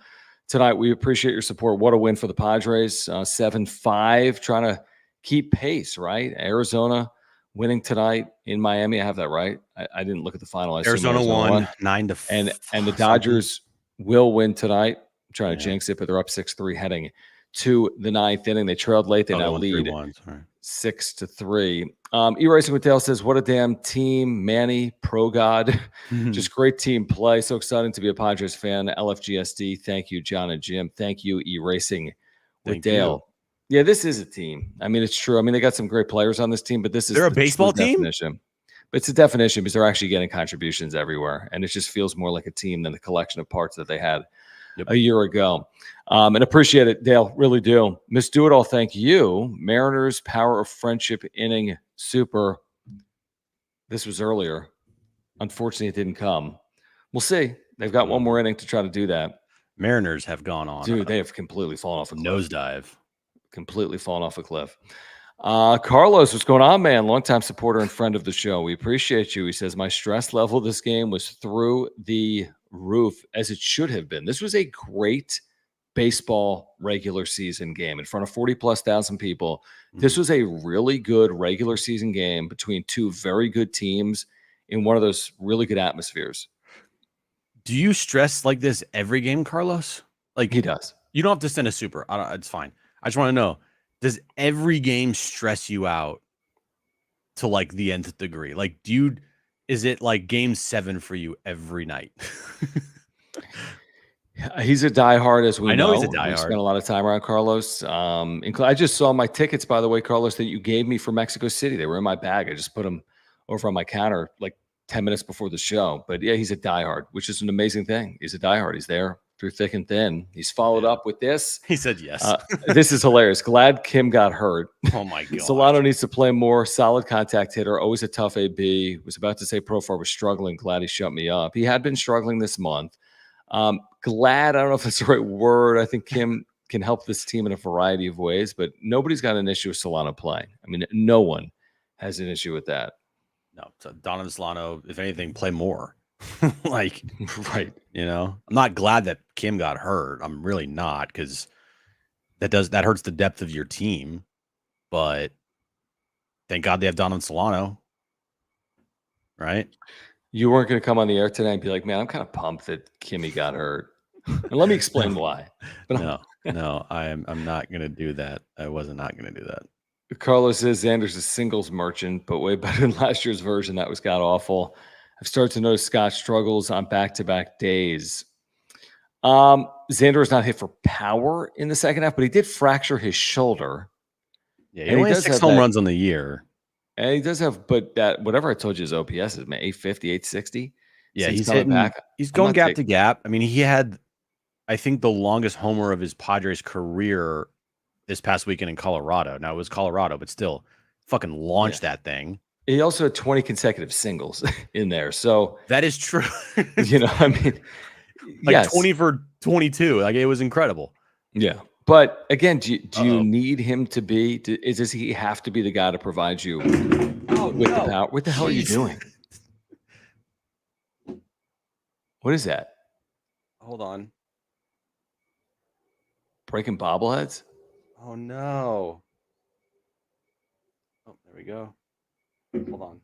tonight. We appreciate your support. What a win for the Padres. 7-5, trying to keep pace, right? Arizona winning tonight in Miami. I have that right. I didn't look at the final. Arizona won 9-4. And the Dodgers will win tonight. I'm trying to jinx it, but they're up 6-3 heading to the 9th inning. They trailed late. They now lead 6-3. Racing with Dale says, what a damn team. Manny, pro god. Just great team play. So exciting to be a Padres fan. LFGSD. Thank you, John and Jim. Thank you, Racing with Dale. Yeah, this is a team. I mean, it's true. I mean, they got some great players on this team, but this is they're a baseball team. Definition. But it's a definition because they're actually getting contributions everywhere. And it just feels more like a team than the collection of parts that they had a year ago. And appreciate it, Dale. Really do. Miss Do It All, thank you. Mariners Power of Friendship inning super. This was earlier. Unfortunately, it didn't come. We'll see. They've got one more inning to try to do that. Mariners have gone on. Dude, they have completely fallen off a cliff. Nosedive. Completely fallen off a cliff. Carlos, what's going on, man? Longtime supporter and friend of the show. We appreciate you. He says, my stress level this game was through the roof, as it should have been. This was a great baseball regular season game in front of 40+ thousand people. This was a really good regular season game between two very good teams in one of those really good atmospheres. Do you stress like this every game, Carlos? Like he does. You don't have to send a super. It's fine. I just want to know, does every game stress you out to like the nth degree? Like, is it like game 7 for you every night? He's a diehard, as we know. I know he's a diehard. We spent a lot of time around Carlos. I just saw my tickets, by the way, Carlos, that you gave me for Mexico City. They were in my bag. I just put them over on my counter like 10 minutes before the show. But yeah, he's a diehard, which is an amazing thing. He's a diehard. He's there through thick and thin. He's followed up with this. He said yes. This is hilarious. Glad Kim got hurt. Oh my God. Solano needs to play more. Solid contact hitter. Always a tough AB. Was about to say Profar was struggling. Glad he shut me up. He had been struggling this month. Glad, I don't know if that's the right word. I think Kim can help this team in a variety of ways, but nobody's got an issue with Solano playing. I mean, no one has an issue with that. No, so Donovan Solano, if anything, play more. Like, right. You know, I'm not glad that Kim got hurt. I'm really not, because that hurts the depth of your team. But thank God they have Donovan Solano. Right? You weren't going to come on the air today and be like, man, I'm kind of pumped that Kimmy got hurt. And let me explain why. But no, I'm not going to do that. I wasn't not going to do that. Carlos says Xander's a singles merchant, but way better than last year's version. That was god awful. I've started to notice Scott struggles on back-to-back days. Xander was not hit for power in the second half, but he did fracture his shoulder. Yeah, he only has 6 home runs on the year. And he does have, but that whatever I told you his OPS is, man, 850, 860. Yeah, he's hitting back. He's going gap to gap. I mean, he had, I think, the longest homer of his Padres career this past weekend in Colorado. Now, it was Colorado, but still fucking launched that thing. He also had 20 consecutive singles in there. So that is true. I mean, like yes. 20 for 22. Like it was incredible. Yeah. But again, do you need him to be? Does he have to be the guy to provide you with the power? What the hell are you doing? What is that? Hold on. Breaking bobbleheads? Oh no. Oh, there we go. Hold on.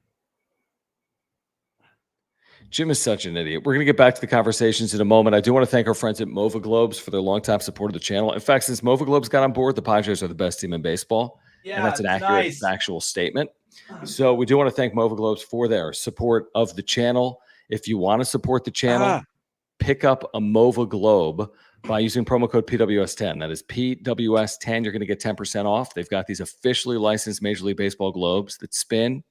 Jim is such an idiot. We're going to get back to the conversations in a moment. I do want to thank our friends at MOVA Globes for their longtime support of the channel. In fact, since MOVA Globes got on board, the Padres are the best team in baseball. Yeah, and that's an accurate, factual statement. So we do want to thank MOVA Globes for their support of the channel. If you want to support the channel, pick up a MOVA Globe by using promo code PWS10. That is PWS10. You're going to get 10% off. They've got these officially licensed Major League Baseball globes that spin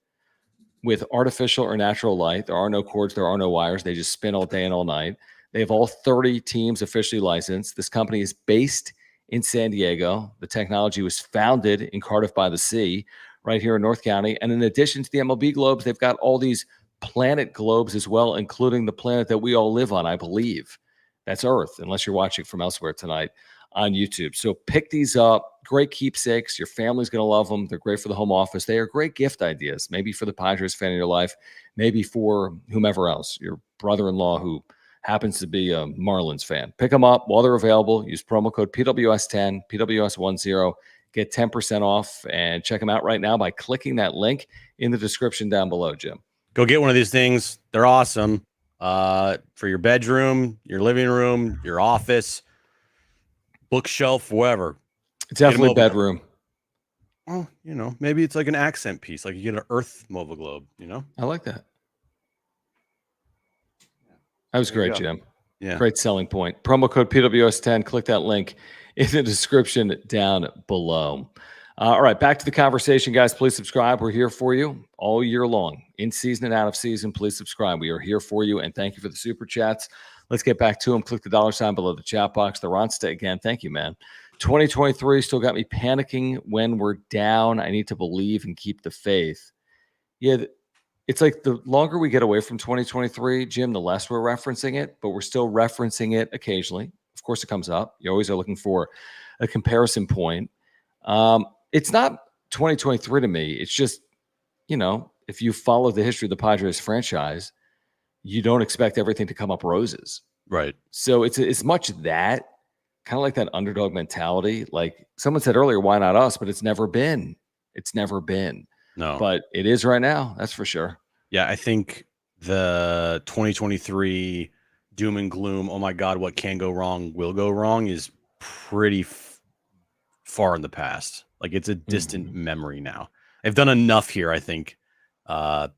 with artificial or natural light. There are no cords, there are no wires. They just spin all day and all night. They have all 30 teams officially licensed. This company is based in San Diego. The technology was founded in Cardiff by the Sea, right here in North County. And in addition to the MLB globes, they've got all these planet globes as well, including the planet that we all live on, I believe. That's Earth, unless you're watching from elsewhere tonight on YouTube. So pick these up. Great keepsakes. Your family's going to love them. They're great for the home office. They are great gift ideas, maybe for the Padres fan in your life, maybe for whomever else, your brother-in-law who happens to be a Marlins fan. Pick them up while they're available. Use promo code PWS10, PWS10. Get 10% off and check them out right now by clicking that link in the description down below, Jim. Go get one of these things. They're awesome. For your bedroom, your living room, your office, bookshelf, wherever. Definitely bedroom. Well, maybe it's like an accent piece, like you get an Earth MOVA Globe, I like that. That was great, Jim. Yeah. Great selling point. Promo code PWS10. Click that link in the description down below. All right, back to the conversation, guys. Please subscribe. We're here for you all year long, in season and out of season. Please subscribe. We are here for you, and thank you for the super chats. Let's get back to them. Click the $ below the chat box. The Ronsta again. Thank you, man. 2023 still got me panicking when we're down. I need to believe and keep the faith. Yeah, it's like the longer we get away from 2023, Jim, the less we're referencing it, but we're still referencing it occasionally. Of course, it comes up. You always are looking for a comparison point. It's not 2023 to me. It's just, if you follow the history of the Padres franchise, you don't expect everything to come up roses. Right. So it's much that, kind of like that underdog mentality. Like someone said earlier, why not us? But it's never been. It's never been. No. But it is right now. That's for sure. Yeah, I think the 2023 doom and gloom, oh my God, what can go wrong will go wrong is pretty far in the past. Like it's a distant memory now. I've done enough here, I think, to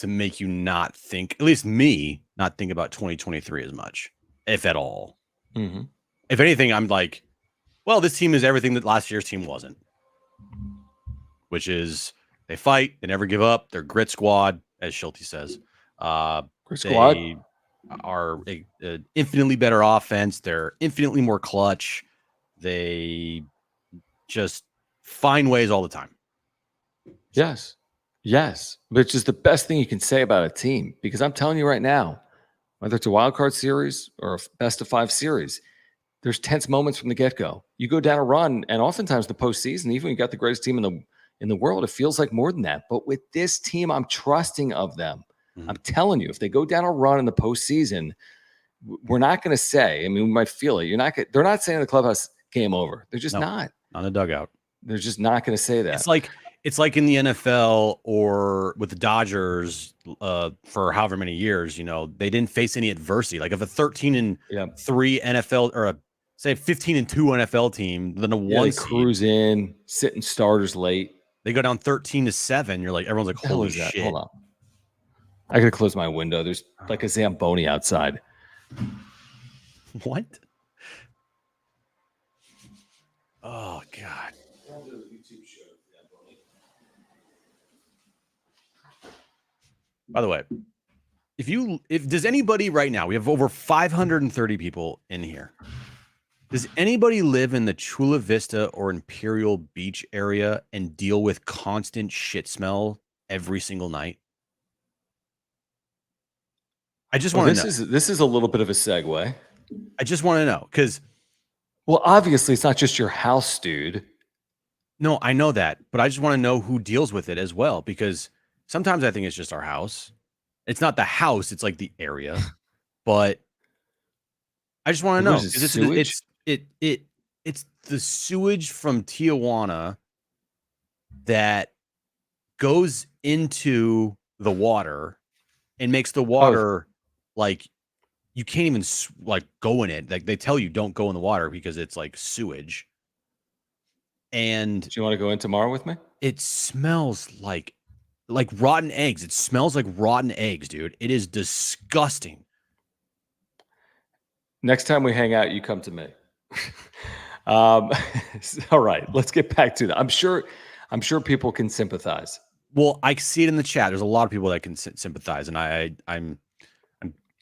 make you not think, at least me, not think about 2023 as much, if at all. Mm-hmm. If anything, I'm like, well, this team is everything that last year's team wasn't, which is they fight, they never give up, they're grit squad, as Schulte says. Grit squad. They are an infinitely better offense. They're infinitely more clutch. They just find ways all the time. Yes. Which is the best thing you can say about a team, because I'm telling you right now, whether it's a wild card series or a best of 5 series, there's tense moments from the get-go. You go down a run, and oftentimes the postseason, even when you got the greatest team in the world, it feels like more than that. But with this team, I'm trusting of them. I'm telling you, if they go down a run in the postseason, we're not going to say. I mean, we might feel it. They're not saying in the clubhouse game over. They're just not. On the dugout. They're just not going to say that. It's like in the NFL or with the Dodgers for however many years, they didn't face any adversity. Like if a 13-3 NFL or a 15-2 NFL team, then a one cruise in, sitting starters late. They go down 13-7. You're like, everyone's like, holy shit. Hold on. I gotta close my window. There's like a Zamboni outside. What? Oh God. By the way, if does anybody right now, we have over 530 people in here. Does anybody live in the Chula Vista or Imperial Beach area and deal with constant shit smell every single night? I just Well, want to know. this is a little bit of a segue. I just want to know because, well, obviously it's not just your house, dude. no, I know that, but I just want to know who deals with it as well because sometimes I think it's just our house. It's not the house; it's like the area. But I just want to What know is it, because sewage? it's the sewage from Tijuana that goes into the water and makes the Oh, water like you can't even like go in it. Like they tell you don't go in the water because it's like sewage. And do you want to go in tomorrow with me? it smells like rotten eggs. It smells like rotten eggs, dude. It is disgusting. Next time we hang out, you come to me. um, all right, let's get back to that. I'm sure people can sympathize. Well, I see it in the chat. There's a lot of people that can sympathize, and I'm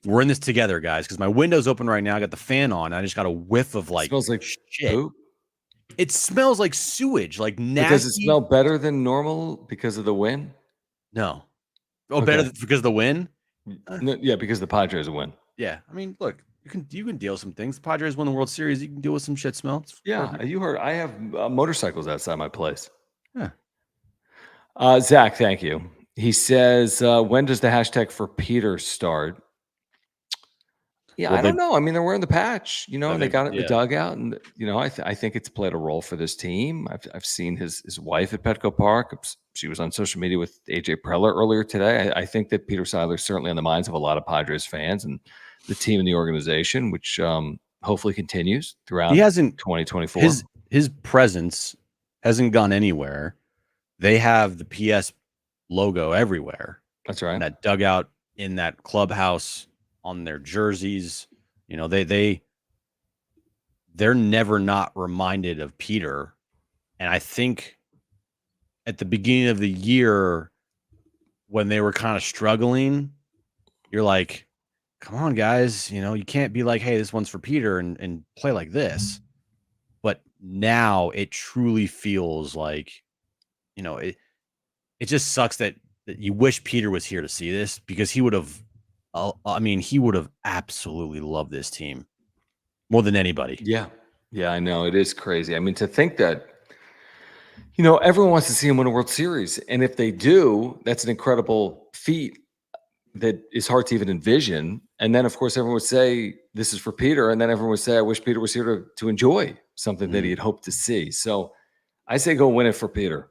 we're in this together, guys. Because my window's open right now. I got the fan on. I just got a whiff of like Smells like shit. poop. It smells like sewage, like nasty. But does it smell better than normal because of the wind? No. Oh, Okay. better because of the wind? No, yeah, because the Padres win. Yeah. I mean, look, you can deal with some things. The Padres won the World Series. You can deal with some shit smell. It's Yeah, perfect. you heard. I have motorcycles outside my place. Yeah. Zach, thank you. He says, when does the hashtag for Peter start? Yeah, Well, I don't know. I mean, they're wearing the patch, and they got it in the yeah. dugout, and I think it's played a role for this team. I've seen his wife at Petco Park. She was on social media with AJ Preller earlier today. I think that Peter Seidler is certainly on the minds of a lot of Padres fans and the team and the organization, which hopefully continues throughout 2024. His presence hasn't gone anywhere. They have the PS logo everywhere. That's right. In that dugout, in that clubhouse, on their jerseys. They're never not reminded of Peter. And I think at the beginning of the year, when they were kind of struggling, you're like, come on, guys, you can't be like, hey, this one's for Peter and play like this. But now it truly feels like, it just sucks that you wish Peter was here to see this because he would have, he would have absolutely loved this team more than anybody. Yeah. Yeah, I know. It is crazy. I mean, to think that, everyone wants to see him win a World Series. And if they do, that's an incredible feat that is hard to even envision. And then, of course, everyone would say, this is for Peter. And then everyone would say, I wish Peter was here to enjoy something that he had hoped to see. So I say go win it for Peter,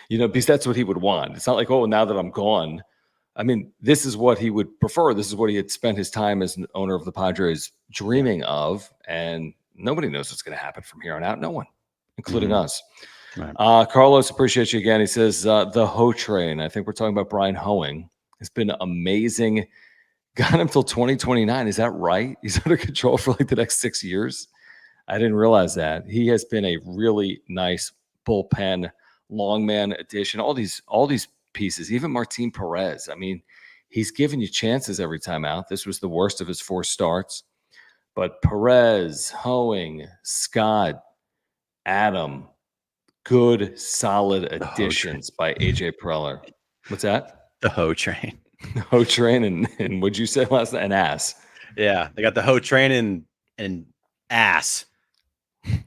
because that's what he would want. It's not like, oh, now that I'm gone. I mean, this is what he would prefer. This is what he had spent his time as an owner of the Padres dreaming of. And nobody knows what's going to happen from here on out. No one, including us. Right. Carlos, appreciate you again. He says, the Ho train. I think we're talking about Brian Hoeing. It's been amazing. Got him till 2029. Is that right? He's under control for like the next 6 years. I didn't realize that. He has been a really nice bullpen long man addition. All these pieces, even Martin Perez. I mean, he's given you chances every time out. This was the worst of his 4 starts. But Perez, Hoeing, Scott, Adam, good, solid additions by AJ Preller. What's that? The Ho train. Ho train and what'd you say last night? An ass. Yeah, they got the Ho train and ass.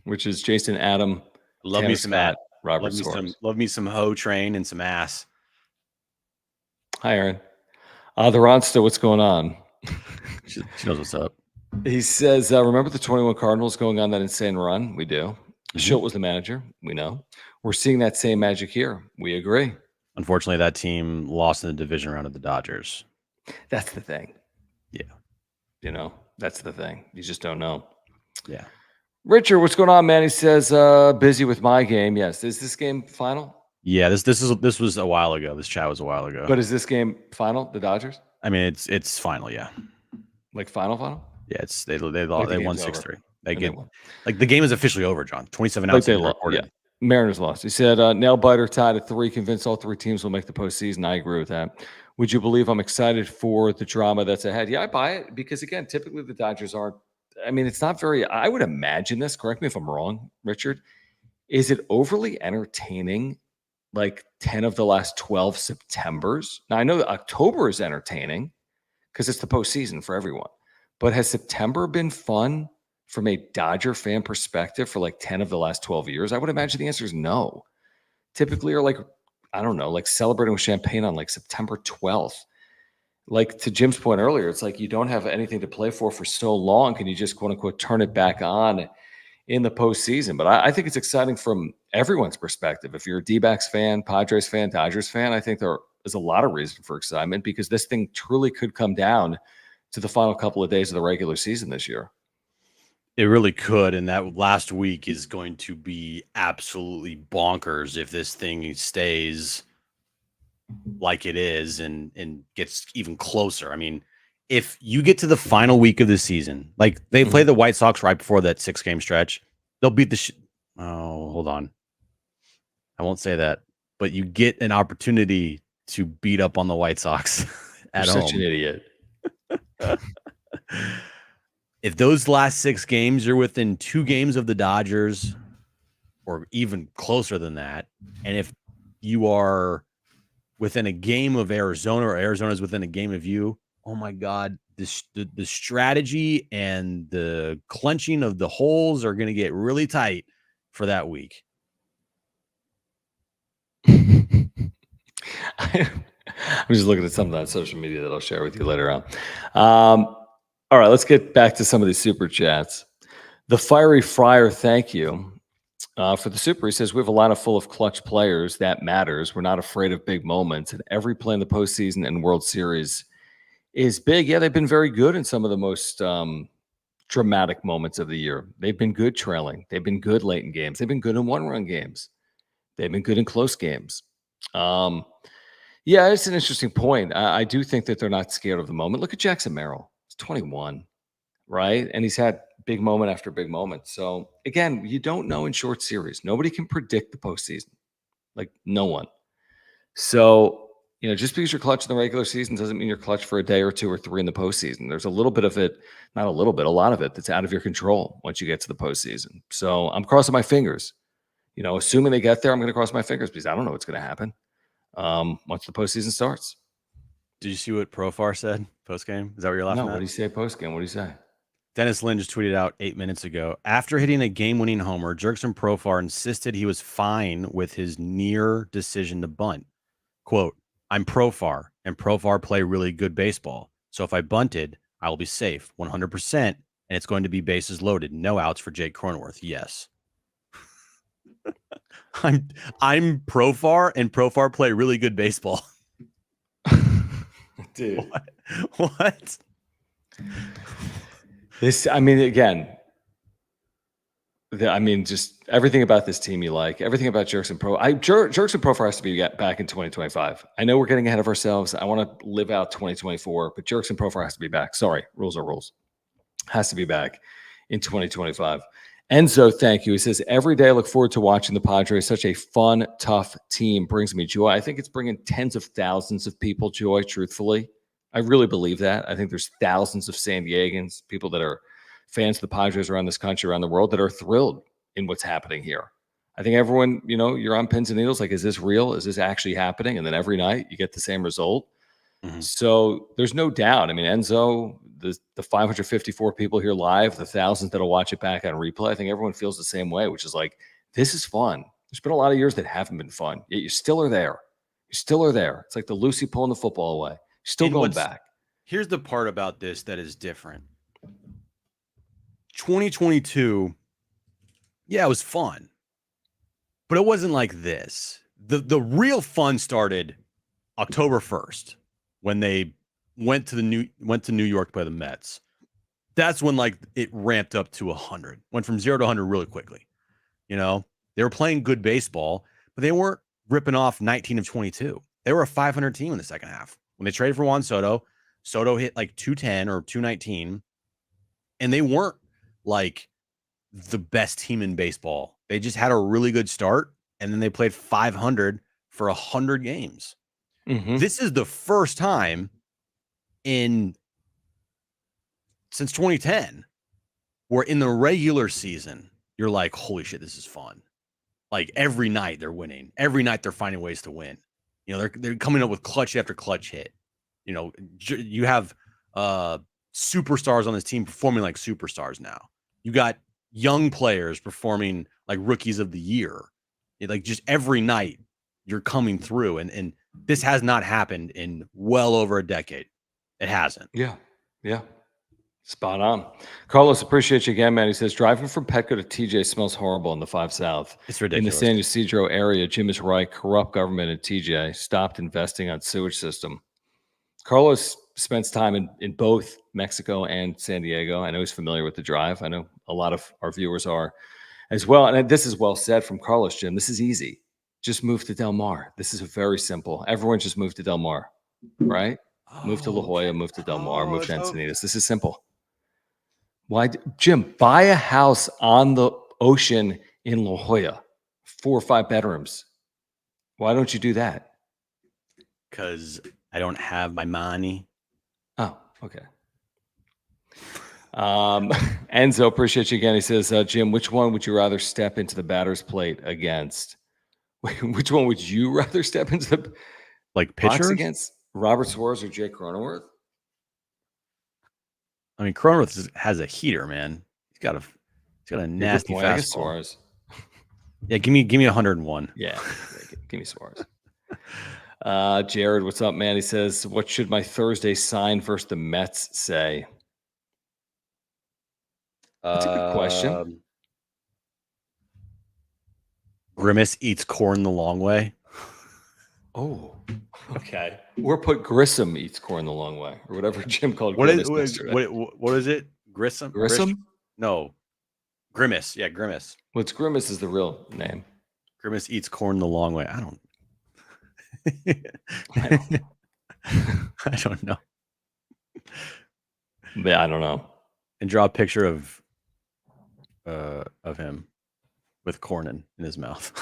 Which is Jason, Adam, love me some Scott, Robert Suarez. Love me some Ho train and some ass. Hi, Aaron. The Ronsta, what's going on? She knows what's up. He says, remember the 21 Cardinals going on that insane run? We do. Schilt was the manager. We know. We're seeing that same magic here. We agree. Unfortunately, that team lost in the division round of the Dodgers. That's the thing. Yeah. That's the thing. You just don't know. Yeah. Richard, what's going on, man? He says, busy with my game. Yes. Is this game final? Yeah, this was a while ago. This chat was a while ago. But is this game final, the Dodgers? I mean, it's final, yeah. Like final? Yeah, they lost. They won 6-3. They like the game is officially over, John. 27 outs. Yeah. Mariners lost. He said, nail biter tied at 3. Convinced all 3 teams will make the postseason. I agree with that. Would you believe I'm excited for the drama that's ahead? Yeah, I buy it because, again, typically the Dodgers aren't. I mean, it's not very. I would imagine this. Correct me if I'm wrong, Richard. Is it overly entertaining like 10 of the last 12 Septembers. Now, I know that October is entertaining because it's the postseason for everyone. But has September been fun from a Dodger fan perspective for like 10 of the last 12 years? I would imagine the answer is no. Typically, are like, I don't know, like celebrating with champagne on like September 12th. Like to Jim's point earlier, it's like you don't have anything to play for so long. Can you just quote unquote turn it back on in the postseason? But I think it's exciting from everyone's perspective. If you're a D-backs fan, Padres fan, Dodgers fan, I think there is a lot of reason for excitement because this thing truly could come down to the final couple of days of the regular season this year. It really could, and that last week is going to be absolutely bonkers if this thing stays like it is and gets even closer. I mean, if you get to the final week of the season, like they play the White Sox right before that 6-game stretch, they'll beat the oh, hold on. I won't say that, but you get an opportunity to beat up on the White Sox at You're home. such an idiot. If those last 6 games are within 2 games of the Dodgers or even closer than that, and if you are within a game of Arizona or Arizona's within a game of you, oh my God, the strategy and the clenching of the holes are going to get really tight for that week. I'm just looking at something on social media that I'll share with you later on. All right, let's get back to some of these super chats. The Fiery Friar, thank you for the super. He says, we have a lineup full of clutch players. That matters. We're not afraid of big moments. And every play in the postseason and World Series is big. Yeah, they've been very good in some of the most dramatic moments of the year. They've been good trailing. They've been good late in games. They've been good in one-run games. They've been good in close games. Yeah, it's an interesting point. I do think that they're not scared of the moment. Look at Jackson Merrill. He's 21, right? And he's had big moment after big moment. So again, you don't know in short series. Nobody can predict the postseason. Like no one. So, just because you're clutch in the regular season doesn't mean you're clutch for a day or 2 or 3 in the postseason. There's a little bit of it, not a little bit, a lot of it that's out of your control once you get to the postseason. So I'm crossing my fingers. Assuming they get there, I'm going to cross my fingers because I don't know what's going to happen once the postseason starts. Did you see what Profar said post game? Is that what you're laughing at? No, what do you say post game? What do you say? Dennis Lynn just tweeted out 8 minutes ago. After hitting a game-winning homer, Jurickson Profar insisted he was fine with his near decision to bunt. Quote, I'm Profar, and Profar play really good baseball. So if I bunted, I will be safe 100%, and it's going to be bases loaded. No outs for Jake Cronenworth. Yes. I'm Profar, and Profar play really good baseball. Dude. What? Just everything about this team you like, everything about Jurickson Profar has to be back in 2025. I know we're getting ahead of ourselves. I want to live out 2024, but Jurickson Profar has to be back. Sorry, rules are rules. Has to be back in 2025. Enzo, thank you. He says, every day I look forward to watching the Padres. Such a fun, tough team. Brings me joy. I think it's bringing tens of thousands of people joy, truthfully. I really believe that. I think there's thousands of San Diegans, people that are fans of the Padres around this country, around the world, that are thrilled in what's happening here. I think everyone, you're on pins and needles. Like, is this real? Is this actually happening? And then every night you get the same result. Mm-hmm. So there's no doubt. I mean, Enzo, the 554 people here live, the thousands that'll watch it back on replay, I think everyone feels the same way, which is like, this is fun. There's been a lot of years that haven't been fun, yet you still are there. You still are there. It's like the Lucy pulling the football away. You're still going back. Here's the part about this that is different. 2022, yeah, it was fun, but it wasn't like this. The real fun started October 1st when they went to New York to play the Mets. That's when it ramped up to 100. Went from 0 to 100 really quickly. They were playing good baseball, but they weren't ripping off 19 of 22. They were a 500 team in the second half. When they traded for Juan Soto, Soto hit 210 or 219, and they weren't the best team in baseball. They just had a really good start, and then they played 500 for 100 games. Mm-hmm. This is the first time since 2010 where in the regular season, you're like, holy shit, this is fun. Like every night they're winning. Every night they're finding ways to win. You know, they're coming up with clutch after clutch hit. You know, you have superstars on this team performing like superstars now. You got young players performing like rookies of the year. Like just every night you're coming through, and this has not happened in well over a decade. It hasn't. Yeah. Spot on. Carlos, appreciate you again, man. He says, driving from Petco to TJ smells horrible in the 5 South. It's In the ridiculous. San Ysidro area, Jim is right. Corrupt government in TJ stopped investing on sewage system. Carlos spends time in both Mexico and San Diego. I know he's familiar with the drive. I know a lot of our viewers are as well. And this is well said from Carlos, Jim. This is easy. Just move to Del Mar. This is very simple. Everyone just move to Del Mar, right? Move to La Jolla, move to Del Mar, move to Encinitas. This is simple. Why, Jim, buy a house on the ocean in La Jolla, 4 or 5 bedrooms. Why don't you do that? Because I don't have my money. Oh, okay. Enzo, appreciate you again. He says, Jim, which one would you rather step into the batter's plate against? Which one would you rather step into the like box pitchers against? Robert Suarez or Jake Cronenworth? I mean, Cronenworth has a heater, man. He's got a nasty fastball. I guess Suarez. Yeah, give me 101. Yeah, give me Suarez. Jared, what's up, man? He says, what should my Thursday sign versus the Mets say? That's a good question. Grimace eats corn the long way. Oh, okay. Or put Grissom eats corn the long way, or whatever Jim called Grimace yesterday. What is it? Grissom? Grissom? No. Grimace. Yeah, Grimace. What's Grimace is the real name. Grimace eats corn the long way. I don't I don't know. Yeah, I don't know. And draw a picture of him with corn in his mouth.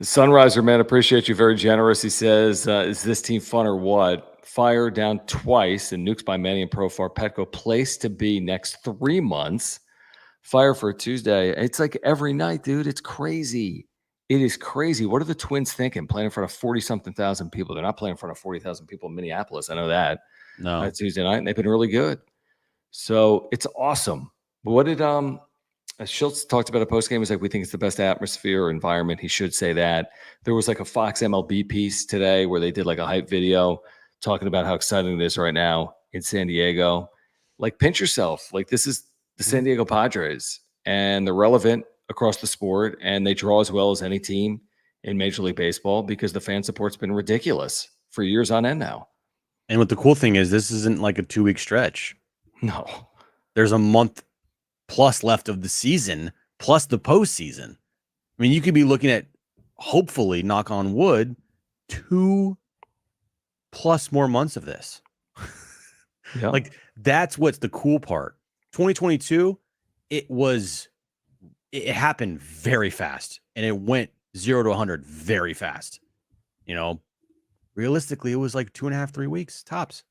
Sunriser, man, appreciate you. Very generous. He says, is this team fun or what? Fire down twice and nukes by Manny and Profar. Petco place to be next 3 months. Fire for a Tuesday. It's like every night, dude. It's crazy. It is crazy. What are the Twins thinking? Playing in front of 40-something thousand people. They're not playing in front of 40,000 people in Minneapolis. I know that. No. Tuesday night, and they've been really good. So it's awesome. But what did Schultz talked about a post game? He's like, we think it's the best atmosphere or environment. He should say that. There was like a Fox MLB piece today where they did like a hype video talking about how exciting it is right now in San Diego. Like, pinch yourself. Like, this is the San Diego Padres, and they're relevant across the sport, and they draw as well as any team in Major League Baseball because the fan support's been ridiculous for years on end now. And what the cool thing is, this isn't like a 2-week stretch. No. There's a month plus left of the season, plus the postseason. I mean, you could be looking at, hopefully, knock on wood, 2+ more months of this. Yeah. Like, that's what's the cool part. 2022, it happened very fast, and it went 0 to 100 very fast. You know, realistically, it was like 2.5, 3 weeks tops,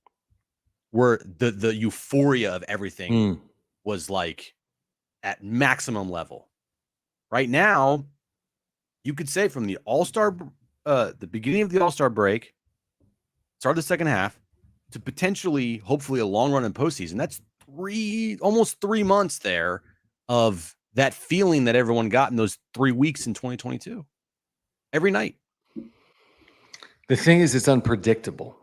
where the euphoria of everything was like at maximum level. Right now, you could say from the All-Star, the beginning of the All-Star break, start of the second half, to potentially, hopefully, a long run in postseason. That's almost 3 months there of that feeling that everyone got in those 3 weeks in 2022. Every night. The thing is, it's unpredictable.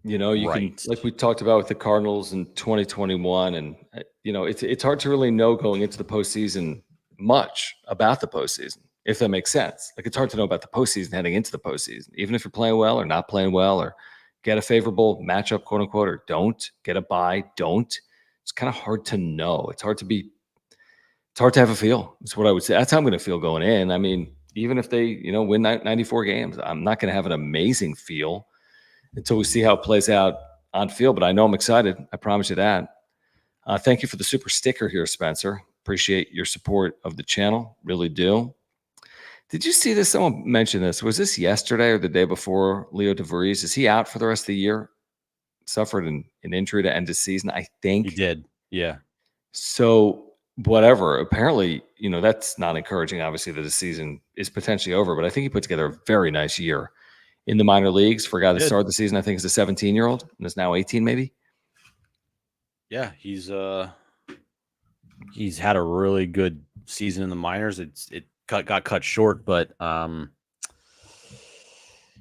You know, you Right. can, like we talked about with the Cardinals in 2021, and you know, it's hard to really know going into the postseason much about the postseason, if that makes sense. Like, it's hard to know about the postseason heading into the postseason, even if you're playing well or not playing well, or get a favorable matchup, quote unquote, or don't get a bye. Don't. It's kind of hard to know. It's hard to have a feel. That's what I would say. That's how I'm going to feel going in. I mean, even if they, you know, win 94 games, I'm not going to have an amazing feel until we see how it plays out on field. But I know I'm excited. I promise you that. Thank you for the super sticker here, Spencer. Appreciate your support of the channel. Really do. Did you see this? Someone mentioned this. Was this yesterday or the day before? Leo DeVries, is he out for the rest of the year? Suffered an injury to end the season, I think. He did. Yeah. So whatever. Apparently, that's not encouraging, obviously, that the season is potentially over, but I think he put together a very nice year in the minor leagues for a guy that started the season. I think is a 17-year-old and is now 18, maybe. Yeah, he's had a really good season in the minors. It got cut short, but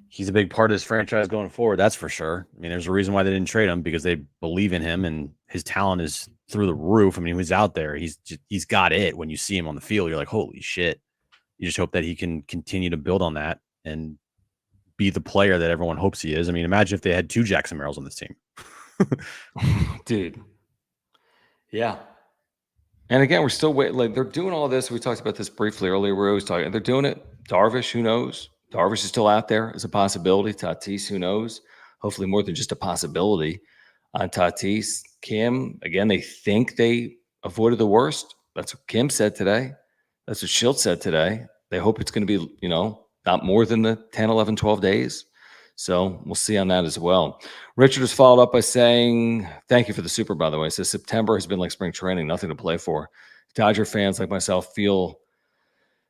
he's a big part of this franchise going forward. That's for sure. I mean, there's a reason why they didn't trade him, because they believe in him and his talent is through the roof. I mean, he's out there. He's got it. When you see him on the field, you're like, holy shit. You just hope that he can continue to build on that and be the player that everyone hopes he is. I mean, imagine if they had 2 Jackson Merrills on this team. Dude. Yeah. And again, we're still waiting. Like, they're doing all this. We talked about this briefly earlier. We're always talking. They're doing it. Darvish, who knows? Darvish is still out there as a possibility. Tatis, who knows? Hopefully more than just a possibility on Tatis. Kim, again, they think they avoided the worst. That's what Kim said today. That's what Schultz said today. They hope it's going to be, not more than the 10, 11, 12 days. So we'll see on that as well. Richard has followed up by saying, thank you for the super, by the way. It says September has been like spring training, nothing to play for. Dodger fans like myself feel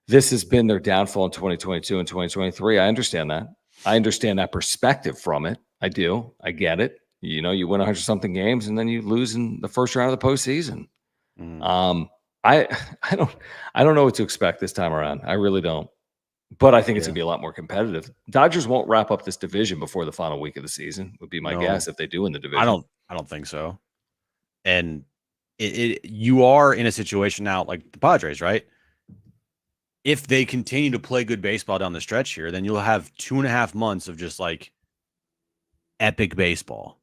this has been their downfall in 2022 and 2023. I understand that. I understand that perspective from it. I do. I get it. You win 100-something games and then you lose in the first round of the postseason. I don't know what to expect this time around. I really don't. But I think it's going to be a lot more competitive. Dodgers won't wrap up this division before the final week of the season, would be my guess, if they do in the division. I don't think so. And you are in a situation now like the Padres, right? If they continue to play good baseball down the stretch here, then you'll have 2.5 months of just like epic baseball.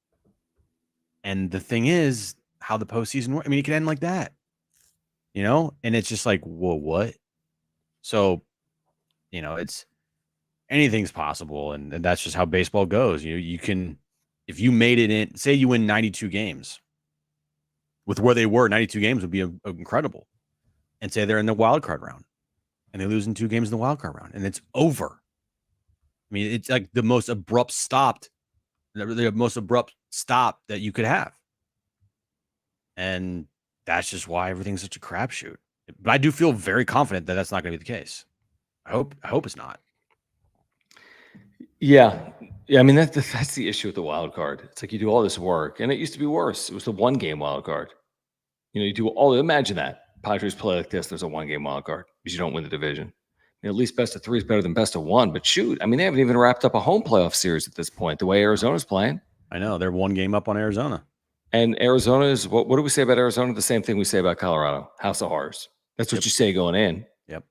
And the thing is, how the postseason works. I mean, it can end like that, and it's just like, whoa, what? So, it's anything's possible, and that's just how baseball goes. You can, if you made it in, say you win 92 games, with where they were, 92 games would be incredible. And say they're in the wild card round, and they lose in 2 games in the wild card round, and it's over. I mean, it's like the most abrupt stop that you could have, and that's just why everything's such a crapshoot. But I do feel very confident that that's not going to be the case. I hope it's not. Yeah. I mean, that's the issue with the wild card. It's like you do all this work, and it used to be worse. It was the 1-game wild card. You do imagine that Padres play like this. There's a 1-game wild card because you don't win the division. At least best of 3 is better than best of 1. But shoot, I mean, they haven't even wrapped up a home playoff series at this point. The way Arizona's playing, I know they're 1 game up on Arizona, and Arizona is what do we say about Arizona? The same thing we say about Colorado. House of Horrors. That's what you say going in. Yep.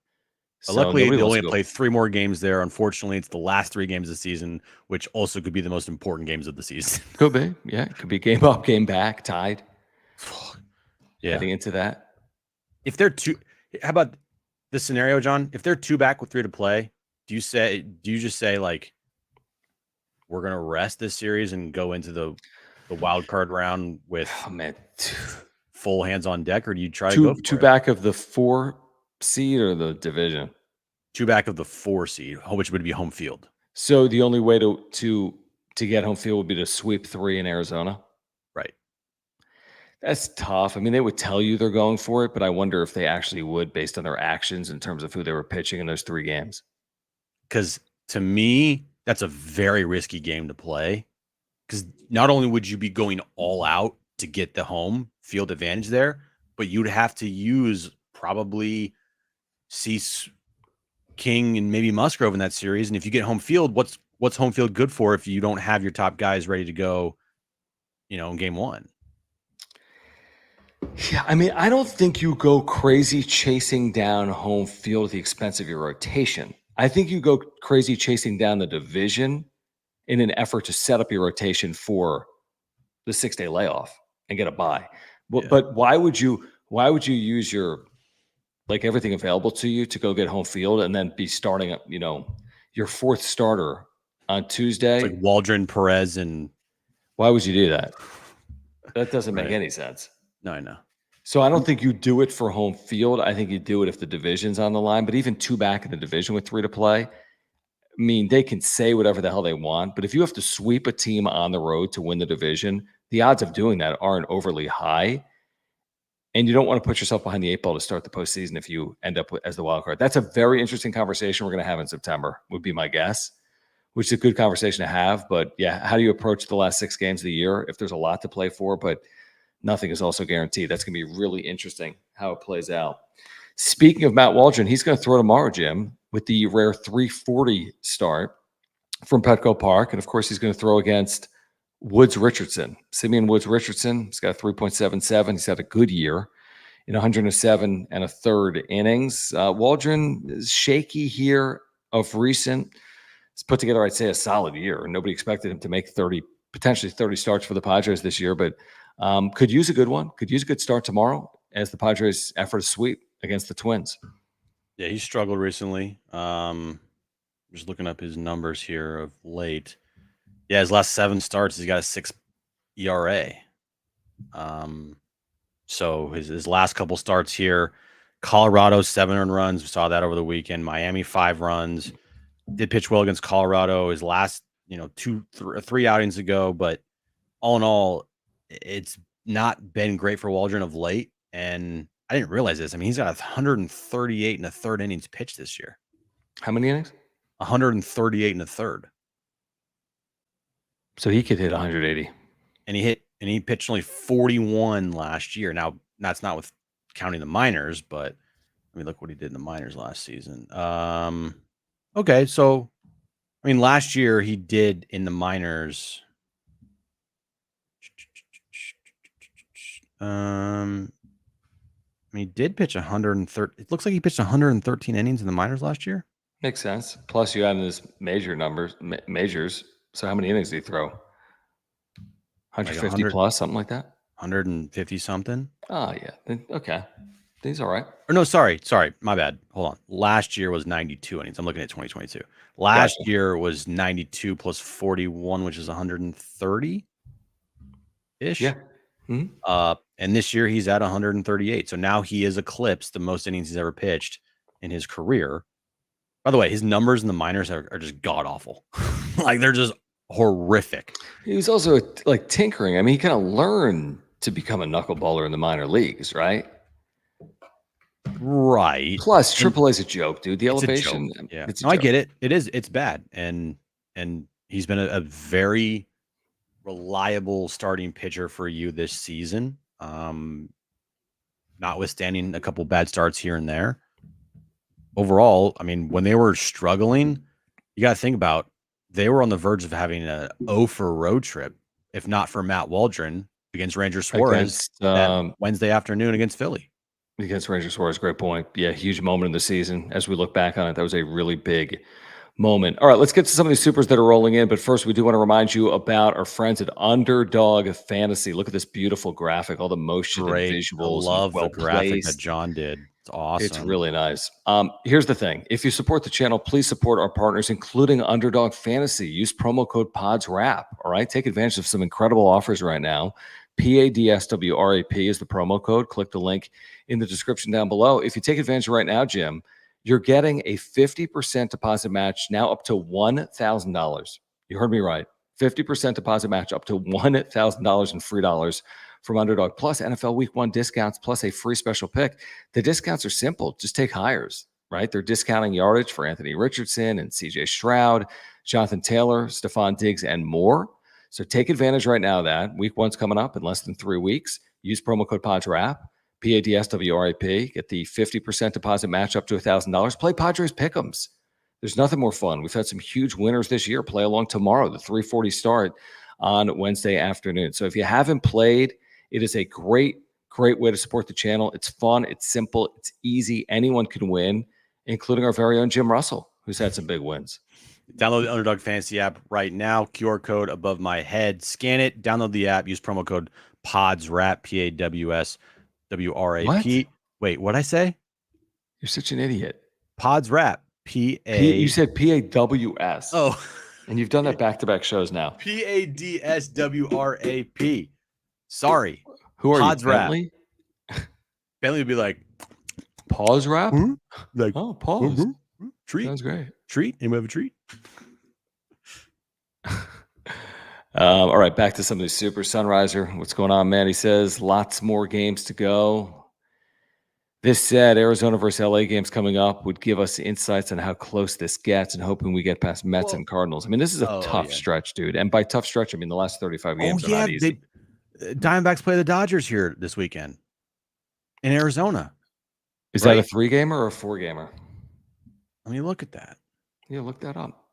So luckily, they only play 3 more games there. Unfortunately, it's the last 3 games of the season, which also could be the most important games of the season. Could be, yeah. It could be game up, game back, tied. Yeah. Heading into that. If they're 2, how about this scenario, John? If they're 2 back with 3 to play, do you just say like, we're gonna rest this series and go into the wild card round with full hands on deck, or do you try to go for 2 back of the 4 seed or the division? 2 back of the 4 seed, which would be home field. So the only way to get home field would be to sweep 3 in Arizona? Right. That's tough. I mean, they would tell you they're going for it, but I wonder if they actually would based on their actions in terms of who they were pitching in those 3 games. Because to me, that's a very risky game to play. Because not only would you be going all out to get the home field advantage there, but you'd have to use probably Cease, King, and maybe Musgrove in that series. And if you get home field, what's home field good for if you don't have your top guys ready to go, in game 1? Yeah, I mean, I don't think you go crazy chasing down home field at the expense of your rotation. I think you go crazy chasing down the division in an effort to set up your rotation for the 6-day layoff and get a bye. But why would you use your everything available to you to go get home field and then be starting your 4th starter on Tuesday? It's like Waldren, Perez, and why would you do that? That doesn't make any sense. No, I know. So I don't think you do it for home field. I think you do it if the division's on the line. But even 2 back in the division with 3 to play, I mean, they can say whatever the hell they want. But if you have to sweep a team on the road to win the division, the odds of doing that aren't overly high. And you don't want to put yourself behind the 8 ball to start the postseason if you end up as the wild card. That's a very interesting conversation we're going to have in September, would be my guess, which is a good conversation to have. But yeah, how do you approach the last 6 games of the year if there's a lot to play for, but nothing is also guaranteed? That's going to be really interesting how it plays out. Speaking of Matt Waldren, he's going to throw tomorrow, Jim, with the rare 340 start from Petco Park. And of course, he's going to throw against Woods Richardson. Simeon Woods Richardson. He's got a 3.77. He's had a good year in 107 and a third innings. Waldren is shaky here of recent. He's put together, I'd say, a solid year. Nobody expected him to make potentially 30 starts for the Padres this year, but could use a good one. Could use a good start tomorrow as the Padres' effort to sweep against the Twins. Yeah, he struggled recently. Just looking up his numbers here of late. Yeah, his last 7 starts, he's got a 6 ERA. So his last couple starts here, Colorado 7 earned runs. We saw that over the weekend. Miami 5 runs. Did pitch well against Colorado his last 3 outings ago, but all in all, it's not been great for Waldren of late. And I didn't realize this. I mean, he's got 138 and a third innings pitched this year. How many innings? 138 and a third. So he could hit 180. And he pitched only 41 last year. Now, that's not with counting the minors, but I mean, look what he did in the minors last season. Okay, so I mean, last year he did in the minors. I mean, he did pitch 130. It looks like he pitched 113 innings in the minors last year. Makes sense. Plus, you add in his majors. So, how many innings did he throw? 150 like plus, something like that. 150 something. Oh yeah. Okay. He's all right. Or no, sorry, my bad. Hold on. Last year was 92 innings. I'm looking at 2022. Last year was 92 plus 41, which is 130 ish. Yeah. Mm-hmm. And this year he's at 138. So now he has eclipsed the most innings he's ever pitched in his career. By the way, his numbers in the minors are just god awful. Like they're just horrific. He was also like tinkering. I mean, he kind of learned to become a knuckleballer in the minor leagues, right? Right. Plus, AAA is a joke, dude. The elevation. Yeah. No, I get it. It's bad. And he's been a very reliable starting pitcher for you this season. Notwithstanding a couple bad starts here and there. Overall, I mean, when they were struggling, you got to think about they were on the verge of having a 0-for road trip, if not for Matt Waldren against Ranger Suarez that Wednesday afternoon against Philly. Against Ranger Suarez, great point. Yeah, huge moment in the season. As we look back on it, that was a really big moment. All right, let's get to some of these supers that are rolling in. But first, we do want to remind you about our friends at Underdog Fantasy. Look at this beautiful graphic, all the motion and visuals. I love the graphic that John did. It's awesome. It's really nice. Here's the thing. If you support the channel, please support our partners, including Underdog Fantasy. Use promo code PODSWRAP. All right, take advantage of some incredible offers right now. PADSWRAP is the promo code. Click the link in the description down below. If you take advantage right now, Jim, you're getting a 50% deposit match now up to $1,000. You heard me right. 50% deposit match up to $1,000 in free dollars from Underdog, plus NFL Week 1 discounts, plus a free special pick. The discounts are simple. Just take hires, right? They're discounting yardage for Anthony Richardson and CJ Stroud, Jonathan Taylor, Stephon Diggs, and more. So take advantage right now of that. Week 1's coming up in less than 3 weeks. Use promo code PODSWRAP, PADSWRAP. Get the 50% deposit match up to $1,000. Play Padres Pick'ems. There's nothing more fun. We've had some huge winners this year. Play along tomorrow, the 3:40 start on Wednesday afternoon. So if you haven't played, it is a great way to support the channel. It's fun. It's simple. It's easy. Anyone can win, including our very own Jim Russell, who's had some big wins. Download the Underdog Fantasy app right now. QR code above my head. Scan it. Download the app. Use promo code PODSWRAP, PADSWRAP. Wait, what'd I say? You're such an idiot. PODSWRAP. You said PAWS. Oh. And you've done that back-to-back shows now. PADSWRAP. Sorry. Who are Pods you, Bentley? Bentley would be like, pause rap? Mm-hmm. Like, oh, pause. Mm-hmm. Treat. Sounds great. Treat? Anyone have a treat? All right, back to some of these super. Sunriser, what's going on, man? He says lots more games to go. This said, Arizona versus LA games coming up would give us insights on how close this gets and hoping we get past Mets and Cardinals. I mean, this is a tough stretch, dude. And by tough stretch, I mean the last 35 games are not easy. Diamondbacks play the Dodgers here this weekend in Arizona. Is that a 3-gamer or a 4-gamer? Let me look at that. Yeah, look that up.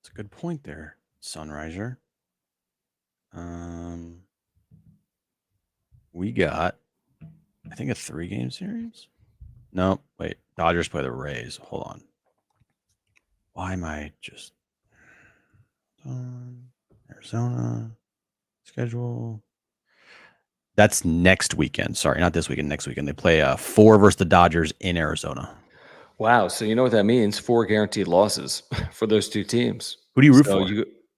That's a good point there, Sunriser. We got, I think, a 3-game series. No, wait. Dodgers play the Rays. Hold on. Why am I just Arizona schedule? That's next weekend. Sorry, not this weekend. Next weekend they play 4 versus the Dodgers in Arizona. Wow. So you know what that means? 4 guaranteed losses for those 2 teams. Who do you root for?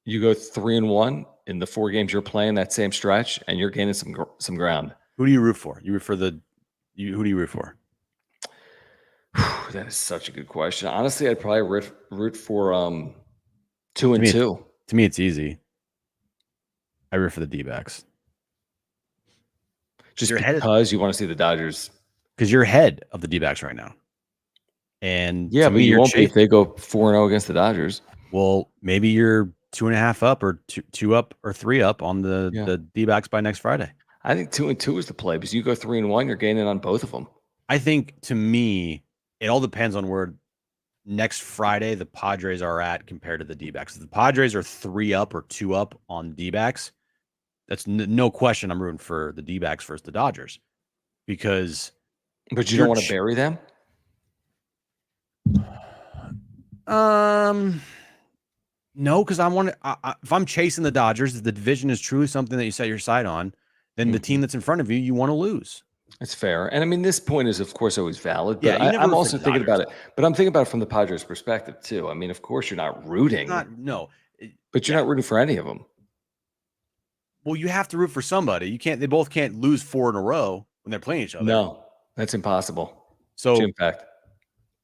You go 3-1 in the 4 games you're playing that same stretch, and you're gaining some ground. Who do you root for? You root for who do you root for? That is such a good question. Honestly, I'd probably root for 2-2. To me, it's easy. I root for the D-backs. Just because you want to see the Dodgers. Because you're ahead of the D-backs right now. And yeah, but you won't be if they go 4-0 against the Dodgers. Well, maybe you're 2.5 up or 2 up or 3 up on the D-backs by next Friday. I think 2-2 is the play because you go 3-1, you're gaining on both of them. I think, to me, it all depends on where next Friday the Padres are at compared to the D-backs. If the Padres are 3 up or 2 up on D-backs, that's no question I'm rooting for the D-backs versus the Dodgers. Because but you don't want to bury them? No, because if I'm chasing the Dodgers, if the division is truly something that you set your sight on, then the team that's in front of you want to lose. That's fair. And I mean, this point is, of course, always valid. But I'm also thinking about it. But I'm thinking about it from the Padres' perspective, too. I mean, of course, you're not rooting. But you're not rooting for any of them. Well, you have to root for somebody. They both can't lose 4 in a row when they're playing each other. No, that's impossible. So, in fact,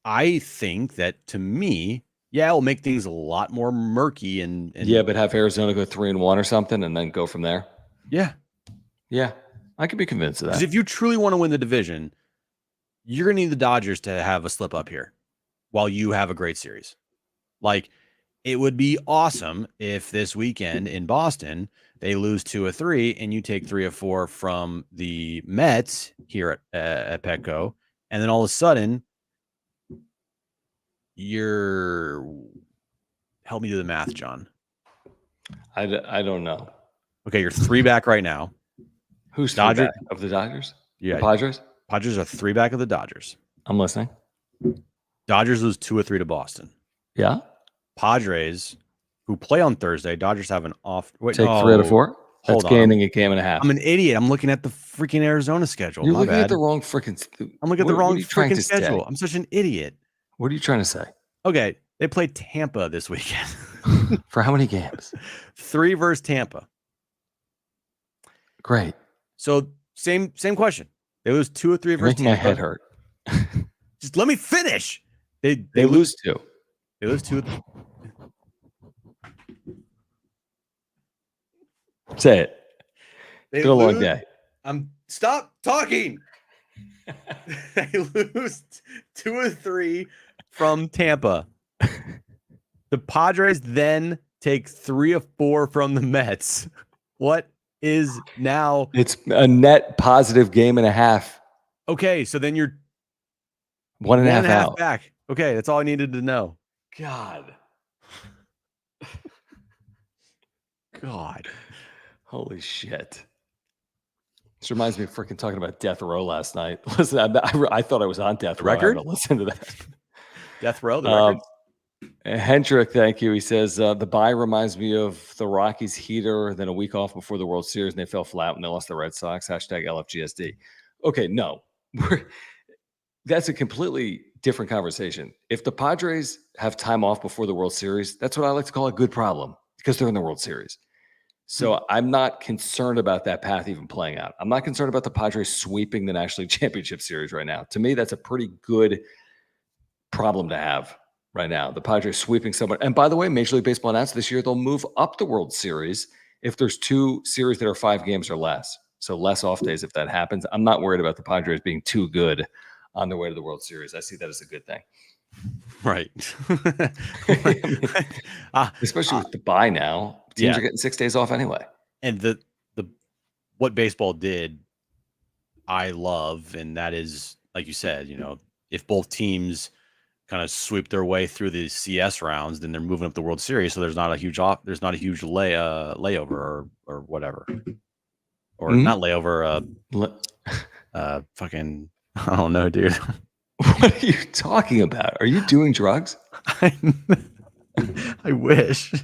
I think that, to me, it'll make things a lot more murky and but have Arizona go 3-1 or something and then go from there. Yeah, I could be convinced of that. Because if you truly want to win the division, you're going to need the Dodgers to have a slip up here while you have a great series. Like, it would be awesome if this weekend in Boston they lose 2 of 3 and you take 3 of 4 from the Mets here at Petco, and then all of a sudden help me do the math, John. I don't know. Okay, you're 3 back right now. Who's Dodgers of the Dodgers? Yeah, the Padres. Padres are 3 back of the Dodgers. I'm listening. Dodgers lose 2 of 3 to Boston. Yeah. Padres, who play on Thursday, Dodgers have an off. Take 3 out of 4. That's gaining a game and a half. I'm an idiot. I'm looking at the freaking Arizona schedule. You're looking at the wrong freaking. I'm looking at the wrong freaking schedule. I'm such an idiot. What are you trying to say? Okay, they play Tampa this weekend. For how many games? 3 versus Tampa. Great. So same question. They lose 2 or 3 versus Tampa. My head hurt. Just let me finish. They lose 2. They lose 2. Say it. It's been a long day. Stop talking. They lose 2 or 3 from Tampa. The Padres then take 3 of 4 from the Mets. What is now? It's a net positive game and a half. Okay, so then you're 1.5 out. Back. Okay, that's all I needed to know. God. Holy shit. This reminds me of freaking talking about Death Row last night. Listen, I thought I was on Death Row. Record? Listen to that. Death Row, the record. Hendrick, thank you. He says, the bye reminds me of the Rockies heater, then a week off before the World Series, and they fell flat when they lost the Red Sox. Hashtag LFGSD. Okay, no. That's a completely different conversation. If the Padres have time off before the World Series, that's what I like to call a good problem because they're in the World Series. So I'm not concerned about that path even playing out. I'm not concerned about the Padres sweeping the National League Championship Series right now. To me, that's a pretty good problem to have right now. The Padres sweeping someone. And by the way, Major League Baseball announced this year they'll move up the World Series if there's 2 series that are 5 games or less. So less off days if that happens. I'm not worried about the Padres being too good on their way to the World Series. I see that as a good thing. Right. Especially with the bye now. Teams are getting 6 days off anyway. And the what baseball did, I love, and that is, like you said, if both teams kind of sweep their way through the CS rounds, then they're moving up the World Series. So there's not a huge layover or whatever, or not layover. Fucking, I don't know, dude. What are you talking about? Are you doing drugs? I wish.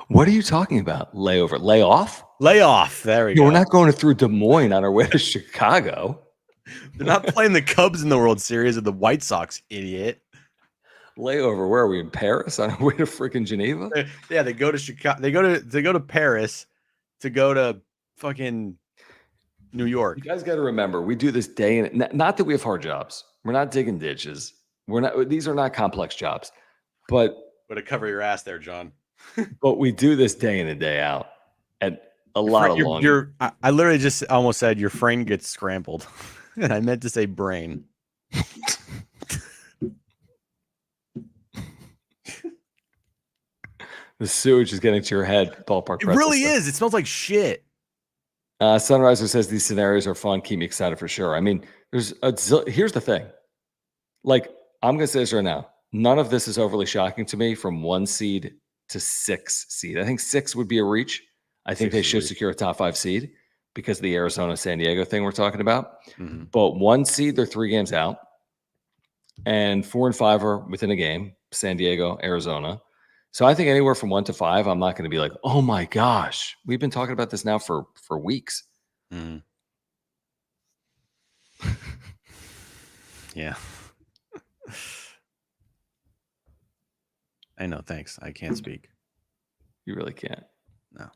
What are you talking about? Layover, layoff? Layoff. There we go. We're not going through Des Moines on our way to Chicago. They're not playing the Cubs in the World Series or the White Sox, idiot. Layover. Where are we, in Paris on our way to freaking Geneva? Yeah, they go to Chicago. They go to Paris to go to fucking New York. You guys got to remember, we do this day and not that we have hard jobs. We're not digging ditches. These are not complex jobs, but to cover your ass there, John. But we do this day in and day out at a lot of long. I literally just almost said your brain gets scrambled, and I meant to say brain. The sewage is getting to your head. Ballpark. It really is. It smells like shit. Sunriser says these scenarios are fun. Keep me excited for sure. I mean, here's the thing. Like, I'm going to say this right now. None of this is overly shocking to me from 1 seed to 6 seed. I think 6 would be a reach. I think they should secure a top 5 seed because of the Arizona San Diego thing we're talking about. Mm-hmm. But 1 seed, they're 3 games out. And 4 and 5 are within a game. San Diego, Arizona. So I think anywhere from 1 to 5, I'm not going to be like, oh my gosh, we've been talking about this now for weeks. Mm. Yeah. I know. Thanks. I can't speak. You really can't. No.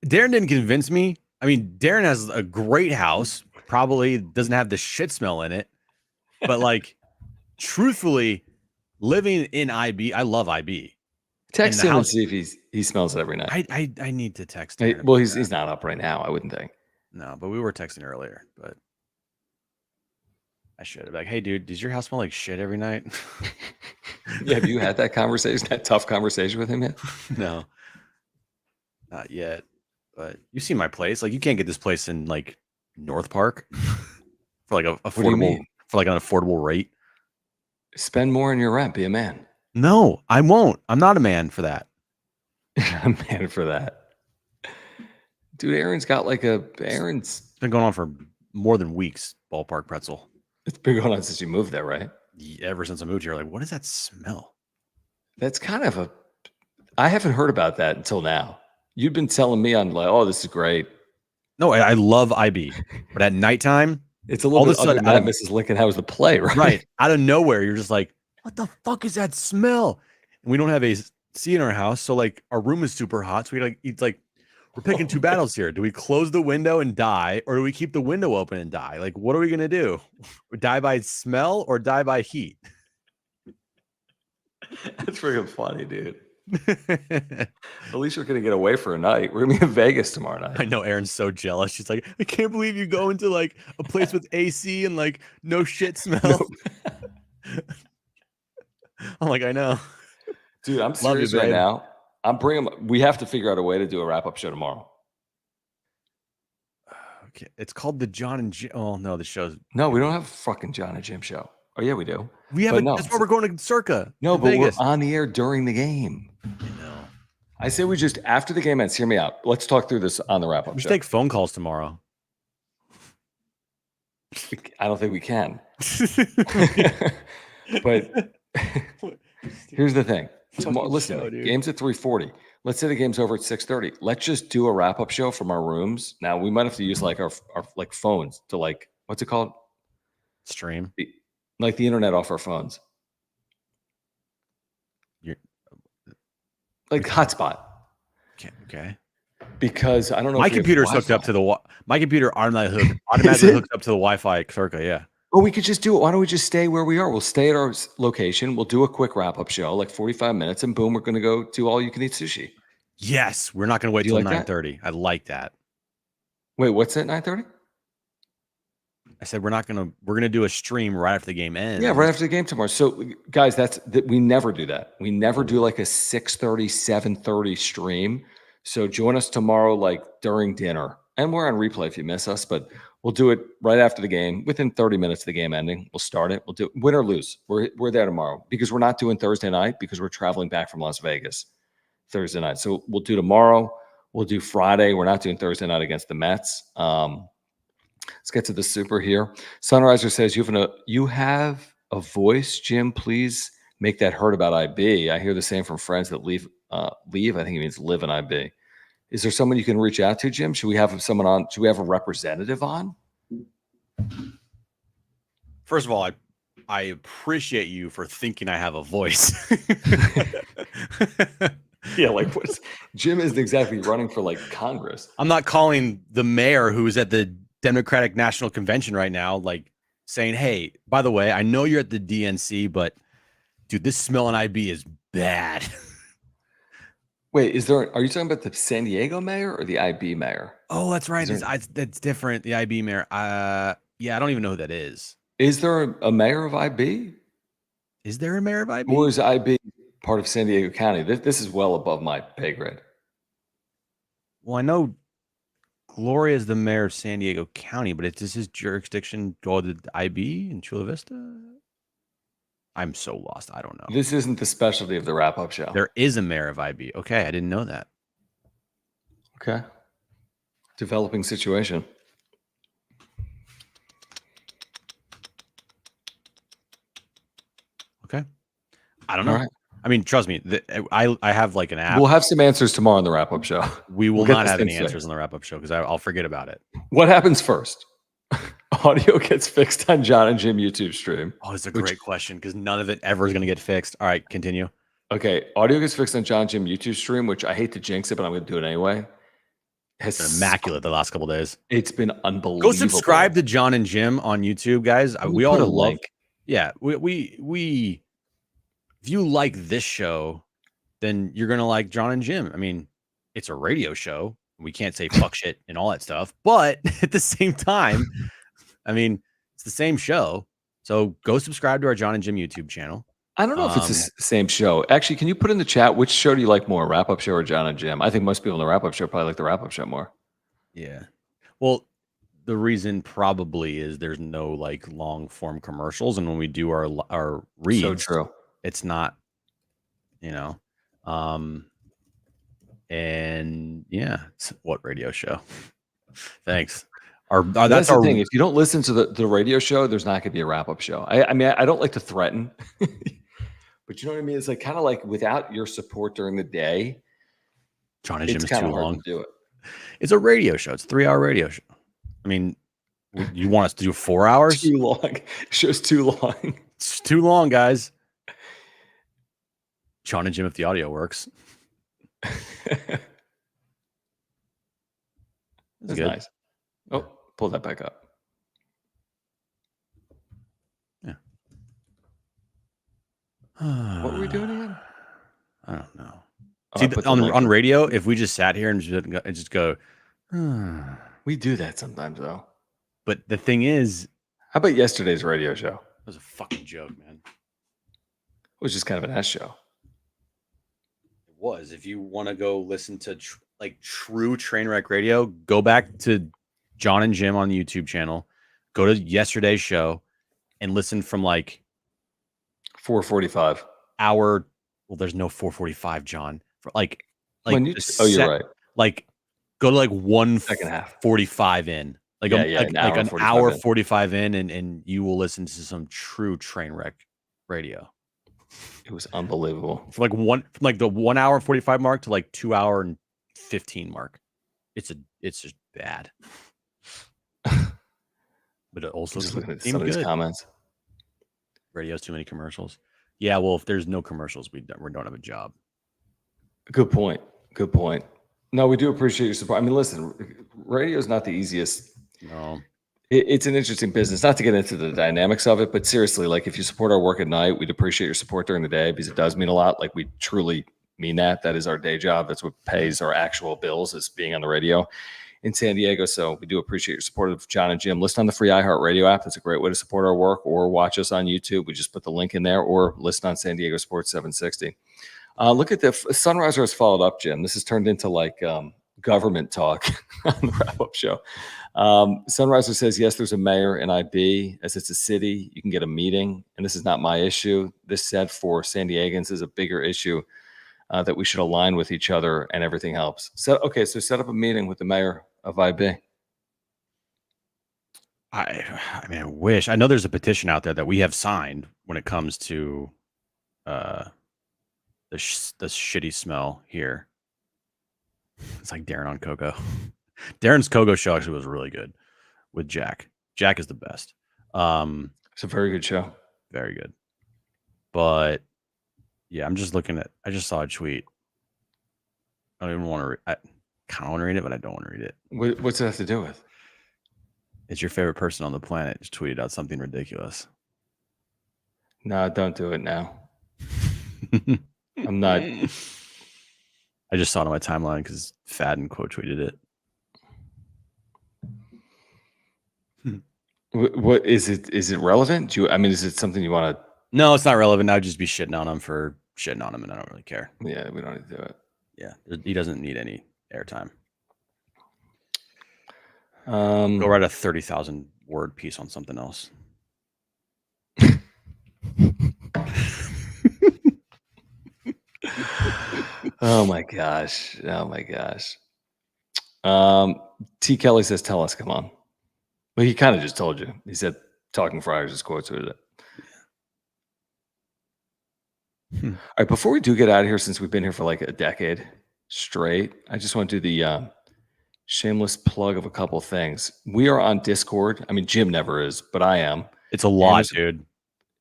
Darren didn't convince me. I mean, Darren has a great house. Probably doesn't have the shit smell in it. But like, truthfully, living in IB, I love IB. Text him and see if he smells it every night. I need to text him. Well, he's not up right now, I wouldn't think. No, but we were texting earlier, but I should have like, hey dude, does your house smell like shit every night? Yeah, have you had that conversation, that tough conversation with him yet? No. Not yet. But you see my place. Like, you can't get this place in like North Park for like an affordable rate. Spend more on your rent. Be a man. No, I won't. I'm not a man for that. I'm a man for that. Dude, Aaron's been going on for more than weeks, ballpark pretzel. It's been going on since you moved there, right? Ever since I moved here. Like, what does that smell? That's kind of I haven't heard about that until now. You've been telling me on like, oh, this is great. No, I love IB. But at nighttime, it's a little bit other than that, Mrs. Lincoln, how was the play, right? Right. Out of nowhere, you're just like, what the fuck is that smell? And we don't have AC in our house, so like our room is super hot. So we're picking two battles here. Do we close the window and die, or do we keep the window open and die? Like, what are we gonna do? Die by smell or die by heat? That's freaking funny, dude. At least we're gonna get away for a night. We're gonna be in Vegas tomorrow night. I know Erin's so jealous. She's like, I can't believe you go into like a place with AC and like no shit smell. Nope. I'm like, I know, dude. I'm serious right now. We have to figure out a way to do a wrap-up show tomorrow. Okay, it's called the John and Jim. Oh no, the show's no. We don't have a fucking John and Jim show. Oh yeah, we do. We have. That's why we're going to Circa. No, but Vegas. We're on the air during the game. I know. I say we just after the game ends. Hear me out. Let's talk through this on the wrap-up show. Take phone calls tomorrow. I don't think we can. But here's the thing. Tomorrow, listen, game's at 3:40. Let's say the game's over at 6:30. Let's just do a wrap-up show from our rooms. Now we might have to use like our like phones to like what's it called? Stream. Like the internet off our phones. Like hotspot. Okay. Because I don't know. My computer's hooked up to the my computer automatically hooks up to the Wi-Fi Circa. Yeah. Oh, we could just do it. Why don't we just stay where we are? We'll stay at our location. We'll do a quick wrap-up show, like 45 minutes, and boom, we're going to go do all-you-can-eat sushi. Yes, we're not going to wait Do you till like that? 9:30. I like that. Wait, what's at 9:30? I said we're going to do a stream right after the game ends. Yeah, right after the game tomorrow. So, guys, we never do that. We never do like a 6:30, 7:30 stream. So join us tomorrow, like during dinner, and we're on replay if you miss us. But we'll do it right after the game, within 30 minutes of the game ending. We'll start it. We'll do win or lose. We're there tomorrow because we're not doing Thursday night because we're traveling back from Las Vegas Thursday night. So we'll do tomorrow. We'll do Friday. We're not doing Thursday night against the Mets. Let's get to the super here. Sunriser says, you have a voice, Jim. Please make that heard about IB. I hear the same from friends that leave. I think he means live in IB. Is there someone you can reach out to, Jim? Should we have someone on? Should we have a representative on? First of all, I appreciate you for thinking I have a voice. Yeah, like Jim isn't exactly running for like Congress. I'm not calling the mayor who's at the Democratic National Convention right now, like saying, hey, by the way, I know you're at the DNC, but dude, this smell in IB is bad. Wait, are you talking about the San Diego mayor or the IB mayor? Oh, that's right. That's different. The IB mayor. Yeah, I don't even know who that is. Is there a mayor of IB? Is there a mayor of IB? Or is IB part of San Diego County? This is well above my pay grade. Well, I know Gloria is the mayor of San Diego County, but does his jurisdiction go to the IB in Chula Vista? I'm so lost. I don't know. This isn't the specialty of the wrap-up show. There is a mayor of IB. Okay, I didn't know that. Okay. Developing situation. Okay. I don't know. All right. I mean, trust me, I have like an app. We'll have some answers tomorrow on the wrap-up show. We will not have any answers on the wrap-up show because I'll forget about it. What happens first? Audio gets fixed on John and Jim YouTube stream. Oh, it's a great question because none of it ever is going to get fixed. All right, continue. Okay, audio gets fixed on John and Jim YouTube stream, which I hate to jinx it, but I'm going to do it anyway. It's been immaculate the last couple of days. It's been unbelievable. Go subscribe to John and Jim on YouTube, guys. We all love. Link. Yeah, we. If you like this show, then you're gonna like John and Jim. I mean, it's a radio show. We can't say fuck shit and all that stuff, but at the same time, I mean, it's the same show. So go subscribe to our John and Jim YouTube channel. I don't know if it's the same show. Actually, can you put in the chat which show do you like more, Wrap Up Show or John and Jim? I think most people in the Wrap Up Show probably like the Wrap Up Show more. Yeah. Well, the reason probably is there's no like long form commercials, and when we do our reads, so true. It's not, and yeah, what radio show? Thanks. That's the thing. If you don't listen to the radio show, there's not going to be a wrap-up show. I mean, I don't like to threaten, but you know what I mean? It's like kind of like without your support during the day, John and Jim is too long to do it. It's a radio show. It's a 3-hour radio show. I mean, you want us to do 4 hours? Too long. Show's too long. It's too long, guys. John and Jim, if the audio works. That's good. Nice. Oh, pull that back up. Yeah. What were we doing again? I don't know. Oh, see, on radio, if we just sat here and just go, we do that sometimes though. But the thing is, how about yesterday's radio show? It was a fucking joke, man. It was just kind of an ass show. It was. If you want to go listen to true train wreck radio, go back to John and Jim on the YouTube channel. Go to yesterday's show and listen from like 4:45 hour. Well, there's no 4:45, John. For like you're right. Like go to like 1:45 in. Like an hour 45 in, and you will listen to some true train wreck radio. It was unbelievable. From the 1 hour 45 mark to like 2 hour and 15 mark. It's just bad. But it also just looking at some of these comments. Radio's too many commercials. Yeah, well, if there's no commercials, we don't have a job. Good point. No, we do appreciate your support. I mean, listen, radio is not the easiest. No. It's an interesting business, not to get into the dynamics of it, but seriously, like if you support our work at night, we'd appreciate your support during the day because it does mean a lot. Like we truly mean that. That is our day job. That's what pays our actual bills, is being on the radio in San Diego. So we do appreciate your support of John and Jim. Listen on the free iHeartRadio app. That's a great way to support our work, or watch us on YouTube. We just put the link in there, or listen on San Diego Sports 760. Look at the Sunriser has followed up, Jim. This has turned into like government talk on the wrap-up show. Sunriser says, yes, there's a mayor in IB. As it's a city, you can get a meeting. And this is not my issue. This said for San Diegans is a bigger issue that we should align with each other, and everything helps. So set up a meeting with the mayor of IB. I mean, I wish. I know there's a petition out there that we have signed when it comes to the shitty smell here. It's like Darren on Coco. Darren's Coco show actually was really good with Jack. Jack is the best. It's a very good show. Very good. But yeah, I'm just looking at, I just saw a tweet. I don't even want to I kind of want to read it, but I don't want to read it. What's it have to do with? It's your favorite person on the planet just tweeted out something ridiculous. No, don't do it now. I'm not. I just saw it on my timeline because Fadden quote tweeted it. What is it? Is it relevant? Is it something you want to? No, it's not relevant. I'd just be shitting on him for shitting on him, and I don't really care. Yeah, we don't need to do it. Yeah, he doesn't need any airtime. Go write a 30,000 word piece on something else. Oh my gosh. T. Kelly says, tell us, come on. Well, he kind of just told you. He said, Talking Friars is quotes with it. All right, before we do get out of here, since we've been here for like a decade straight, I just want to do the shameless plug of a couple of things. We are on Discord. I mean, Jim never is, but I am. It's a lot, dude.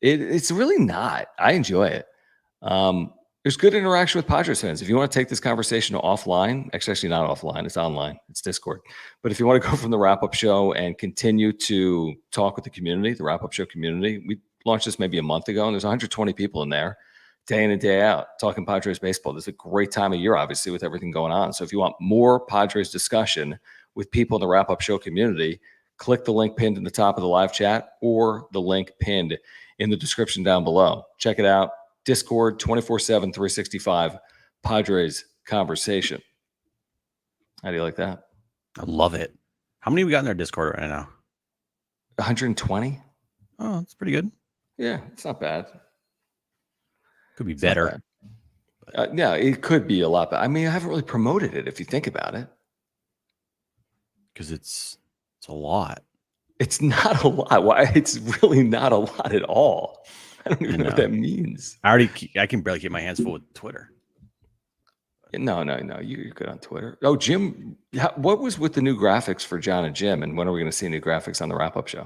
It's really not. I enjoy it. There's good interaction with Padres fans. If you want to take this conversation offline, actually not offline, it's online, it's Discord. But if you want to go from the wrap-up show and continue to talk with the community, the wrap-up show community, we launched this maybe a month ago, and there's 120 people in there day in and day out talking Padres baseball. This is a great time of year, obviously, with everything going on. So if you want more Padres discussion with people in the wrap-up show community, click the link pinned in the top of the live chat or the link pinned in the description down below. Check it out. Discord, 24/7, 365, Padres conversation. How do you like that? I love it. How many we got in our Discord right now? 120. Oh, that's pretty good. Yeah, it's not bad. Could be better. Yeah, it could be a lot better. I mean, I haven't really promoted it if you think about it. Because it's a lot. It's not a lot. Why? It's really not a lot at all. I don't even know what that means. I can barely keep my hands full with Twitter. No. You're good on Twitter. Oh, Jim, what was with the new graphics for John and Jim? And when are we going to see new graphics on the wrap-up show?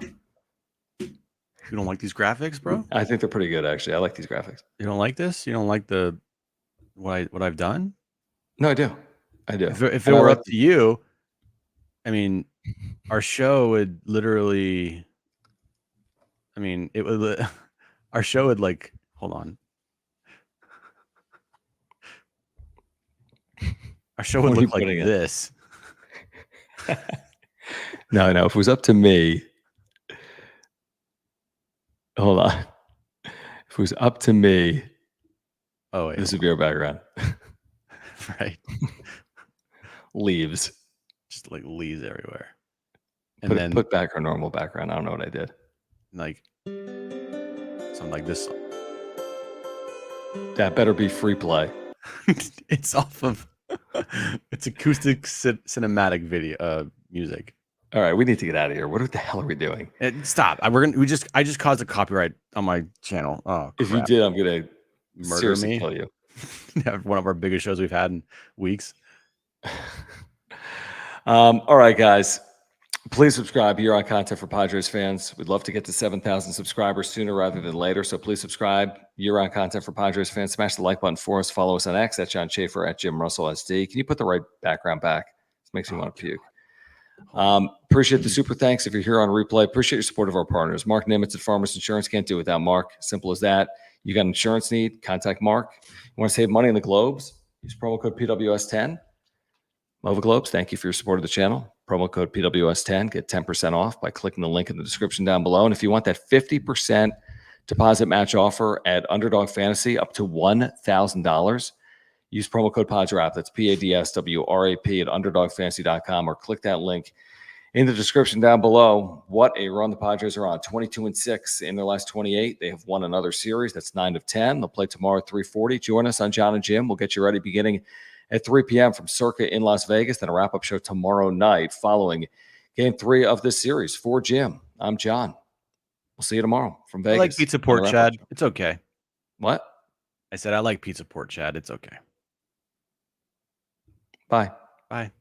You don't like these graphics, bro? I think they're pretty good, actually. I like these graphics. You don't like this? You don't like what I've done? No, I do. If it were up to you, I mean, our show would literally. I mean, it would. Our show would like. Hold on. Our show would look like this. No. If it was up to me. Hold on. If it was up to me. Oh, wait, this would be our background. Right. Leaves. Just like leaves everywhere. And then put back our normal background. I don't know what I did. Like something like this. That better be free play. It's off of it's acoustic cinematic video music. All right, we need to get out of here. What the hell are we doing? Stop. I just caused a copyright on my channel. Oh, crap. If you did, I'm gonna murder me. Kill you. One of our biggest shows we've had in weeks. All right, guys. Please subscribe. You're on Content for Padres fans. We'd love to get to 7,000 subscribers sooner rather than later. So please subscribe. You're on Content for Padres fans. Smash the like button for us. Follow us on X at John Schaefer at Jim Russell SD. Can you put the right background back? This makes me want to puke. Appreciate the super thanks if you're here on replay. Appreciate your support of our partners. Mark Nimitz at Farmers Insurance. Can't do it without Mark. Simple as that. You got an insurance need? Contact Mark. You want to save money on the globes? Use promo code PWS10. MOVA Globes, thank you for your support of the channel. Promo code PWS10. Get 10% off by clicking the link in the description down below. And if you want that 50% deposit match offer at Underdog Fantasy up to $1,000, use promo code PADSWRAP. That's PADSWRAP at UnderdogFantasy.com, or click that link in the description down below. What a run the Padres are on. 22-6 in their last 28. They have won another series. That's 9 of 10. They'll play tomorrow at 3:40. Join us on John and Jim. We'll get you ready beginning at 3 p.m. from Circa in Las Vegas. Then a wrap-up show tomorrow night following Game 3 of this series. For Jim, I'm John. We'll see you tomorrow from Vegas. I like pizza port, Chad. It's okay. What? I said I like pizza port, Chad. It's okay. Bye. Bye.